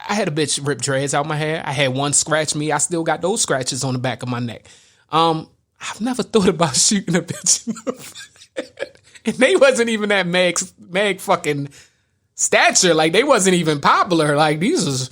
had a bitch rip dreads out my hair. I had one scratch me. I still got those scratches on the back of my neck. I've never thought about shooting a bitch in the foot. And they wasn't even that Meg fucking stature. Like, they wasn't even popular. Like, these was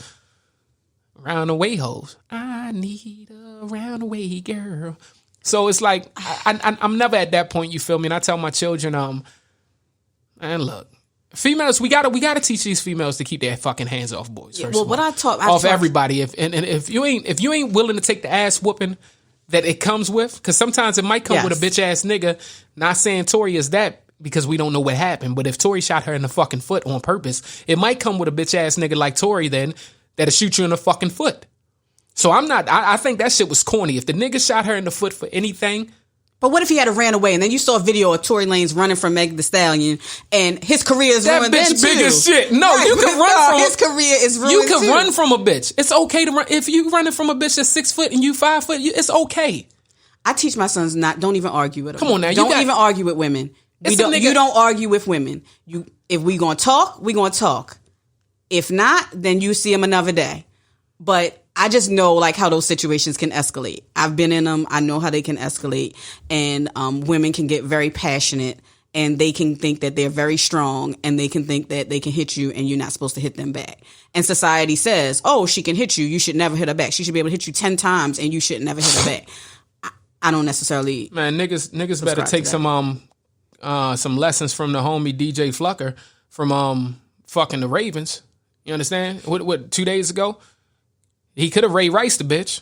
round-the-way hoes. I need a round-the-way girl. So it's like, I'm never at that point, you feel me? And I tell my children, and look, females, we gotta teach these females to keep their fucking hands off boys. First of all. Everybody. If you ain't willing to take the ass whooping that it comes with, because sometimes it might come with a bitch ass nigga. Not saying Tori is that, because we don't know what happened. But if Tori shot her in the fucking foot on purpose, it might come with a bitch ass nigga like Tori then that'll shoot you in the fucking foot. So I think that shit was corny. If the nigga shot her in the foot for anything. But what if he had ran away and then you saw a video of Tory Lanez running from Meg Thee Stallion and his career is ruined then too? That bitch big as shit. No, right, you can run from his career is ruined. You can run from a bitch. It's okay to run. If you running from a bitch that's 6 foot and you 5 foot, it's okay. I teach my sons don't even argue with them. Come on now. Don't even argue with women. You don't argue with women. If we gonna talk, we gonna talk. If not, then you see them another day. But I just know like how those situations can escalate. I've been in them. I know how they can escalate, and women can get very passionate, and they can think that they're very strong, and they can think that they can hit you, and you're not supposed to hit them back. And society says, "Oh, she can hit you. You should never hit her back. She should be able to hit you 10 times, and you should never hit her back." I don't necessarily. Man, niggas better take some lessons from the homie DJ Flucker from fucking the Ravens. You understand? What 2 days ago? He could have Ray Rice the bitch.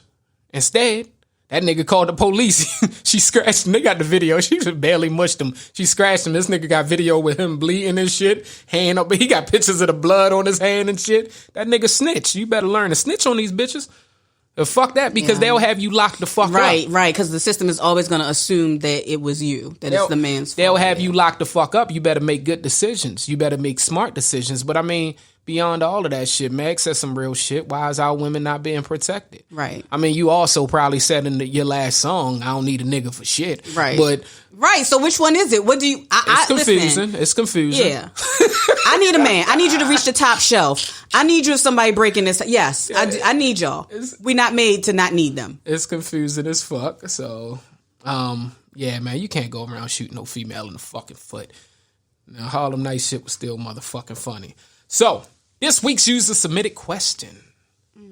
Instead, that nigga called the police. She scratched him. They got the video. She just barely mushed him. She scratched him. This nigga got video with him bleeding and shit. Hand up. He got pictures of the blood on his hand and shit. That nigga snitch. You better learn to snitch on these bitches. Fuck that, because they'll have you locked the fuck up. Right, because the system is always going to assume that it was you, that it's the man's fault. They'll have you locked the fuck up. You better make good decisions. You better make smart decisions. But I mean, beyond all of that shit, Meg said some real shit. Why is our women not being protected? Right. I mean, you also probably said in your last song, I don't need a nigga for shit. Right. But right. So which one is it? What do you? it's confusing. Listen, it's confusing. Yeah. I need a man. I need you to reach the top shelf. I need you if somebody breaking this. Yes, I need y'all. We're not made to not need them. It's confusing as fuck. So, yeah, man, you can't go around shooting no female in the fucking foot. Now, Harlem Night shit was still motherfucking funny. So, this week's user submitted question.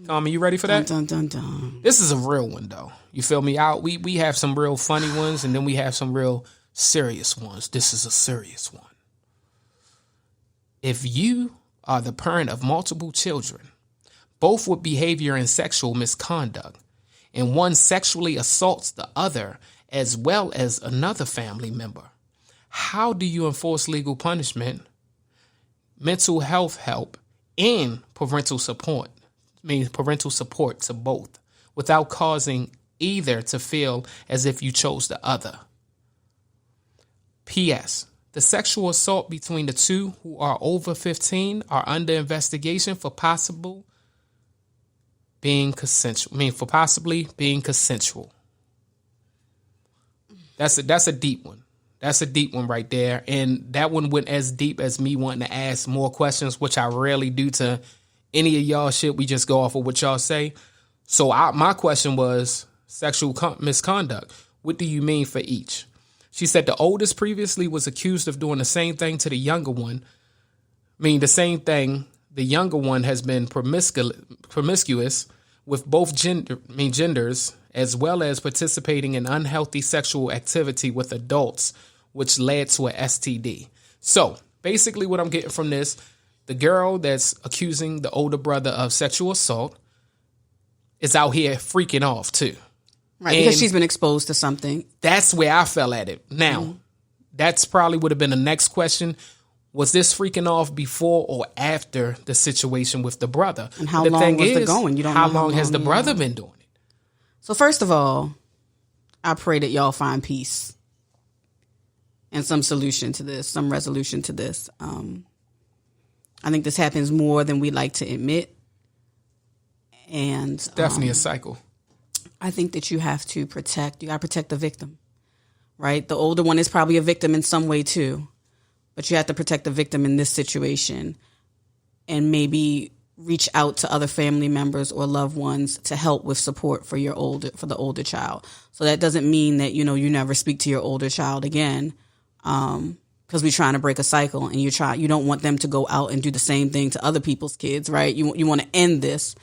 Tommy, you ready for that? Dun, dun, dun, dun. This is a real one, though. You feel me out? We have some real funny ones, and then we have some real serious ones. This is a serious one. If you are the parent of multiple children, both with behavior and sexual misconduct, and one sexually assaults the other as well as another family member, how do you enforce legal punishment, mental health help, and parental support? Parental support to both without causing either to feel as if you chose the other. P.S. The sexual assault between the two who are over 15 are under investigation for possibly being consensual. That's a deep one. That's a deep one right there. And that one went as deep as me wanting to ask more questions, which I rarely do to any of y'all shit. We just go off of what y'all say. So my question was sexual misconduct. What do you mean for each? She said the oldest previously was accused of doing the same thing to the younger one. The same thing. The younger one has been promiscuous with both genders, as well as participating in unhealthy sexual activity with adults, which led to a STD. So basically what I'm getting from this, the girl that's accusing the older brother of sexual assault is out here freaking off too. Right, because she's been exposed to something. That's where I fell at it. Now, that's probably would have been the next question. Was this freaking off before or after the situation with the brother? And how long was the going? You don't know how long has the brother been doing it? So first of all, I pray that y'all find peace and some solution to this, some resolution to this. I think this happens more than we like to admit. And it's definitely a cycle. I think that you got to protect the victim, right? The older one is probably a victim in some way too, but you have to protect the victim in this situation and maybe reach out to other family members or loved ones to help with support for the older child. So that doesn't mean that, you never speak to your older child again, because we're trying to break a cycle and you don't want them to go out and do the same thing to other people's kids, right? You want to end this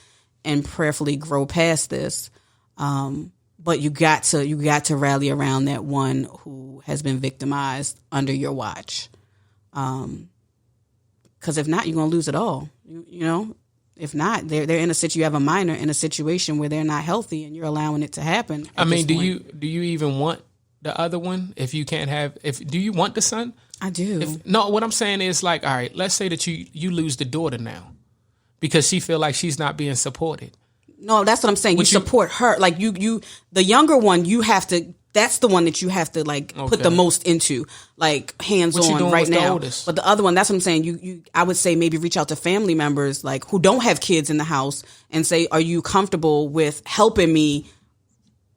and prayerfully grow past this. But you got to rally around that one who has been victimized under your watch. Because if not, you're going to lose it all. If not, they're in you have a minor in a situation where they're not healthy and you're allowing it to happen. Do you even want the other one? If you can't do you want the son? I do. What I'm saying is all right, let's say that you lose the daughter now because she feel like she's not being supported. No, that's what I'm saying. You support her. Like the younger one, that's the one that you have to put the most into, hands on right now. But the other one, that's what I'm saying. I would say maybe reach out to family members who don't have kids in the house and say, are you comfortable with helping me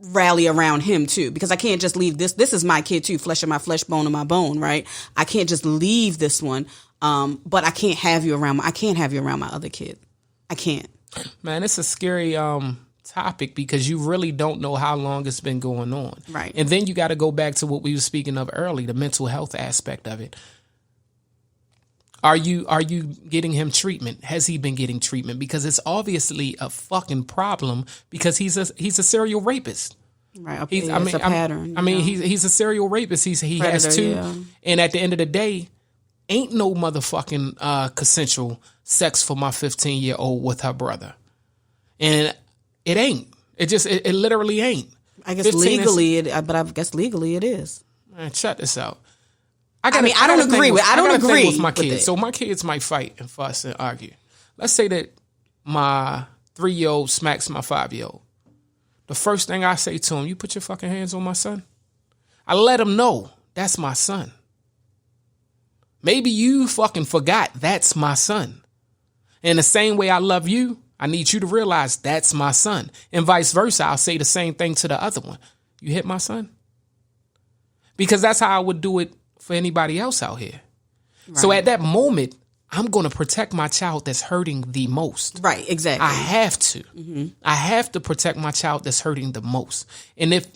rally around him too? Because I can't just leave this. This is my kid too, flesh of my flesh, bone of my bone, right? I can't just leave this one. But I can't have you around my other kid. I can't. Man, it's a scary topic because you really don't know how long it's been going on. Right. And then you got to go back to what we were speaking of earlier, the mental health aspect of it. Are you getting him treatment? Has he been getting treatment? Because it's obviously a fucking problem because he's a serial rapist. Right. It's a pattern. He's a serial rapist. He has two. Yeah. And at the end of the day, ain't no motherfucking consensual sex for my 15-year-old with her brother. And it ain't. It literally ain't. I guess legally it is. Man, check this out. I don't agree with my kids. So my kids might fight and fuss and argue. Let's say that my 3-year-old smacks my 5-year-old. The first thing I say to him, you put your fucking hands on my son? I let him know that's my son. Maybe you fucking forgot that's my son. In the same way I love you, I need you to realize that's my son. And vice versa, I'll say the same thing to the other one. You hit my son? Because that's how I would do it for anybody else out here. Right. So at that moment, I'm going to protect my child that's hurting the most. Right, exactly. I have to. Mm-hmm. I have to protect my child that's hurting the most. And if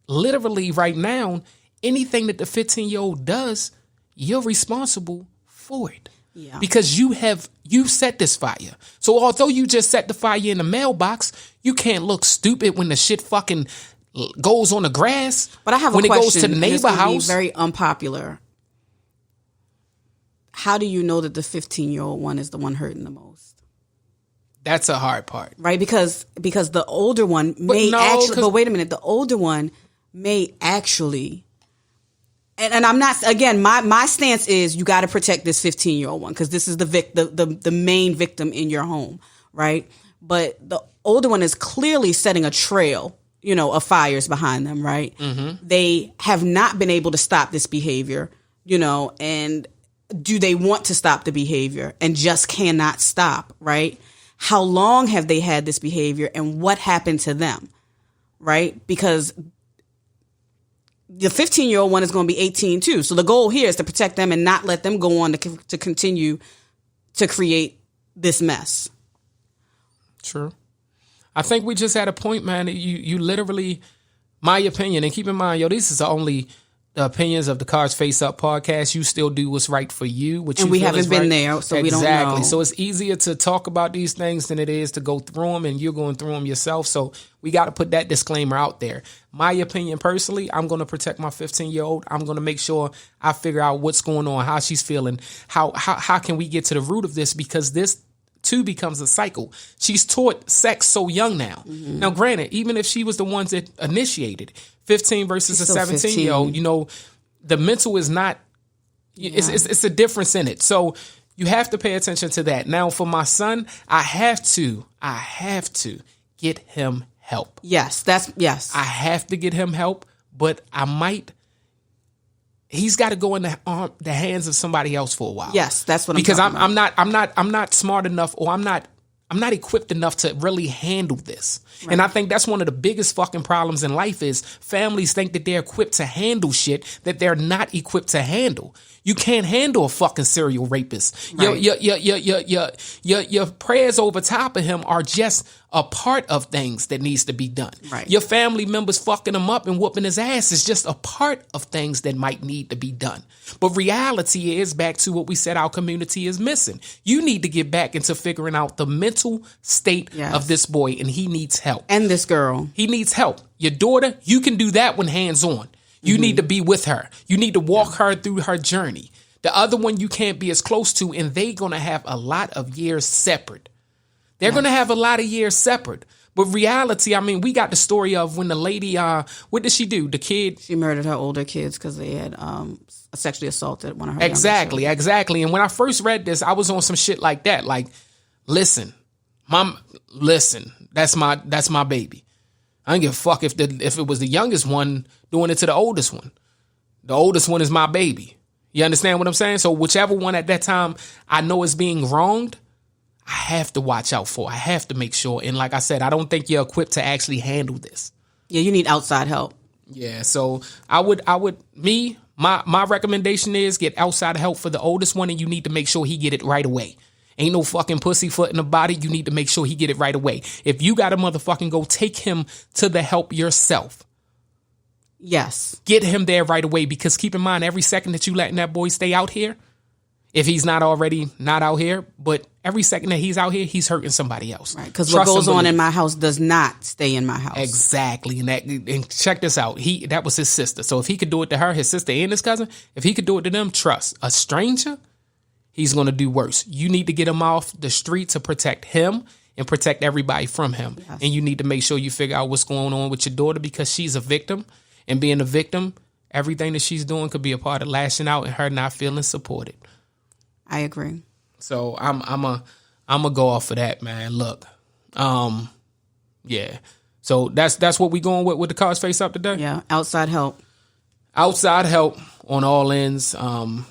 literally right now, anything that the 15-year-old does, you're responsible for it. Yeah. Because you set this fire. So although you just set the fire in the mailbox, you can't look stupid when the shit fucking goes on the grass. But I have when a question. It goes to the neighbor house. Very unpopular. How do you know that the 15-year-old one is the one hurting the most? That's a hard part, right? Because the older one but wait a minute, the older one may actually. And I'm not, again, my stance is you got to protect this 15-year-old one because this is the main victim in your home, right? But the older one is clearly setting a trail, of fires behind them, right? Mm-hmm. They have not been able to stop this behavior, and do they want to stop the behavior and just cannot stop, right? How long have they had this behavior and what happened to them, right? Because the 15-year-old one is going to be 18 too. So the goal here is to protect them and not let them go on to continue to create this mess. True. I think we just had a point, man. You literally, my opinion, and keep in mind, this is only the opinions of the Cards Face Up podcast. You still do what's right for you. And we haven't been there, so we don't know. Exactly. So it's easier to talk about these things than it is to go through them, and you're going through them yourself. So we got to put that disclaimer out there. My opinion personally, I'm going to protect my 15-year-old. I'm going to make sure I figure out what's going on, how she's feeling, how can we get to the root of this, because this too becomes a cycle. She's taught sex so young now. Mm-hmm. Now, granted, even if she was the ones that initiated, 15 versus a 17-year-old, the mental is not, it's a difference in it. So you have to pay attention to that. Now, for my son, I have to get him help. Yes. I have to get him help, but he's got to go in the hands of somebody else for a while. Yes, that's what because I'm not smart enough, or I'm not equipped enough to really handle this. Right. And I think that's one of the biggest fucking problems in life is families think that they're equipped to handle shit that they're not equipped to handle. You can't handle a fucking serial rapist. Right. Your prayers over top of him are just a part of things that needs to be done. Right. Your family members fucking him up and whooping his ass is just a part of things that might need to be done. But reality is back to what we said our community is missing. You need to get back into figuring out the mental state of this boy, and he needs help. And this girl. He needs help. Your daughter, you can do that when hands on. You need to be with her. You need to walk her through her journey. The other one you can't be as close to, and they're going to have a lot of years separate. They're going to have a lot of years separate. But reality, we got the story of when the lady, what did she do? The kid. She murdered her older kids because they had sexually assaulted one of her Exactly. And when I first read this, I was on some shit like that. Like, listen, that's my baby. I don't give a fuck if it was the youngest one doing it to the oldest one. The oldest one is my baby. You understand what I'm saying? So whichever one at that time I know is being wronged, I have to watch out for. I have to make sure. And like I said, I don't think you're equipped to actually handle this. Yeah, you need outside help. Yeah, so my recommendation is get outside help for the oldest one, and you need to make sure he get it right away. Ain't no fucking pussyfoot in the body. You need to make sure he get it right away. If you got to motherfucking go, take him to the help yourself. Yes. Get him there right away, because keep in mind, every second that you letting that boy stay out here, if he's not already not out here, but every second that he's out here, he's hurting somebody else. Right, because what goes on in my house does not stay in my house. Exactly. And check this out. That was his sister. So if he could do it to her, his sister and his cousin, if he could do it to them, trust. A stranger, he's going to do worse. You need to get him off the street to protect him and protect everybody from him. Yes. And you need to make sure you figure out what's going on with your daughter, because she's a victim. And being a victim, everything that she's doing could be a part of lashing out and her not feeling supported. I agree. So I'm a go off of that, man. Look, yeah. So that's what we going with the Cards Face Up today. Yeah, outside help. Outside help on all ends. And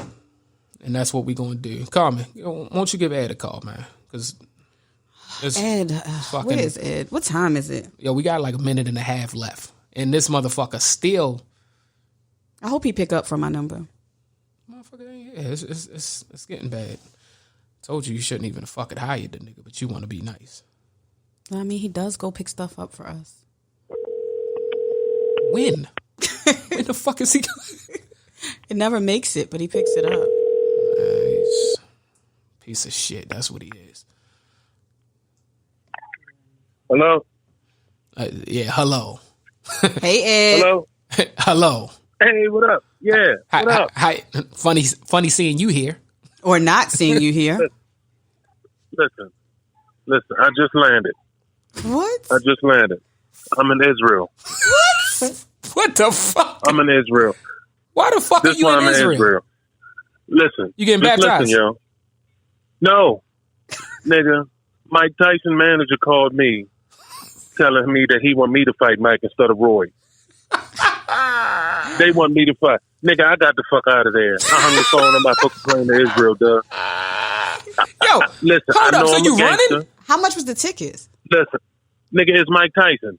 that's what we going to do. Carmen, why don't you give Ed a call, man? Because Ed, where is Ed? What time is it? Yo, we got like a minute and a half left. And this motherfucker still. I hope he pick up for my number. Motherfucker, yeah, it's getting bad. Told you shouldn't even fucking hire the nigga, but you want to be nice. I mean, he does go pick stuff up for us. When? When the fuck is he? It never makes it, but he picks it up. He's a piece of shit. That's what he is. Hello? Yeah, hello. Hey, Ed. Hello? Hello. Hey, what up? Yeah, what up? Hi. Funny seeing you here. Or not seeing you here. Listen, I just landed. What? I just landed. I'm in Israel. What? What the fuck? I'm in Israel. Why the fuck This are you why in I'm Israel? Listen. You getting just baptized? Listen, yo. No. Nigga, Mike Tyson manager called me telling me that he want me to fight Mike instead of Roy. They want me to fight. Nigga, I got the fuck out of there. I hung the phone on my fucking plane to Israel, dude. Yo, Listen, hold I up. know So I'm you a gangster. running? How much was the tickets? Listen, nigga, it's Mike Tyson.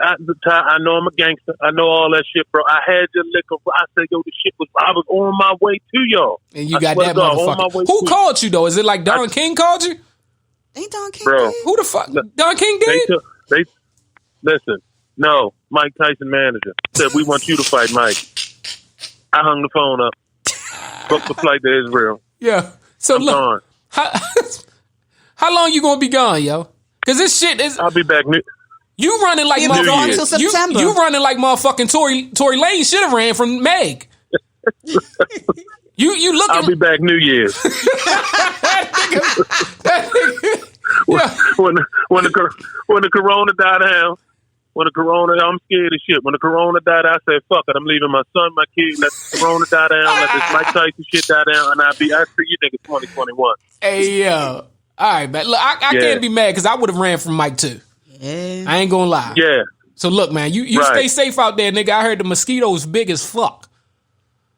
I know I'm a gangster. I know all that shit, bro. I had your liquor. I said, yo, the shit was. I was on my way to y'all. And you I got swear that to God, on my motherfucker. way Who to called you though? Is it like Don King called you? Ain't Don King Bro. dead? Who the fuck? Don King did? Listen. No, Mike Tyson manager said we want you to fight Mike. I hung the phone up. Booked the flight to Israel. Yeah. So I'm look, gone. how long you gonna be gone, yo? Because this shit is. I'll be back. You running like He'll be gone motherfucking till September. You running like motherfucking Tory Lane should have ran from Meg. you looking? I'll be back New Year's. Yeah. When the corona died down. When the corona, I'm scared as shit. When the corona died, I said, "Fuck it, I'm leaving my son, my kid. Let the corona die down. Let this Mike Tyson shit die down, and I see you niggas 2021." Hey yo, all right, man. Look, I can't be mad because I would have ran from Mike too. Yeah. I ain't gonna lie. Yeah. So look, man, you Right. stay safe out there, nigga. I heard the mosquitoes big as fuck.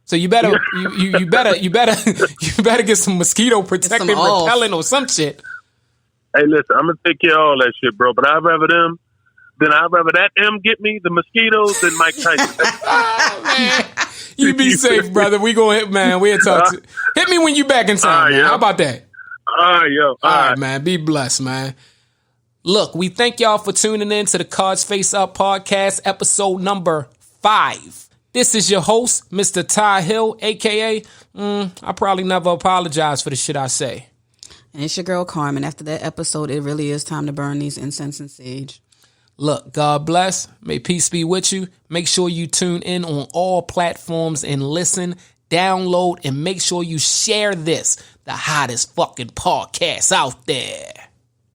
So you better you better get some mosquito protective off. repellent or some shit. Hey, listen, I'm gonna take care of all that shit, bro. But I'd rather that M get me the mosquitoes than Mike Tyson. Oh, man. You be safe, brother. We gonna hit, man. We'll talk. Hit me when you back in town, man. yeah. How about that? All right, yo. All right, man. Be blessed, man. Look, we thank y'all for tuning in to the Cards Face Up podcast, episode number 5. This is your host, Mr. Ty Hill, a.k.a. I probably never apologize for the shit I say. And it's your girl, Carmen. After that episode, it really is time to burn these incense and sage. Look, God bless. May peace be with you. Make sure you tune in on all platforms and listen, download, and make sure you share this, the hottest fucking podcast out there.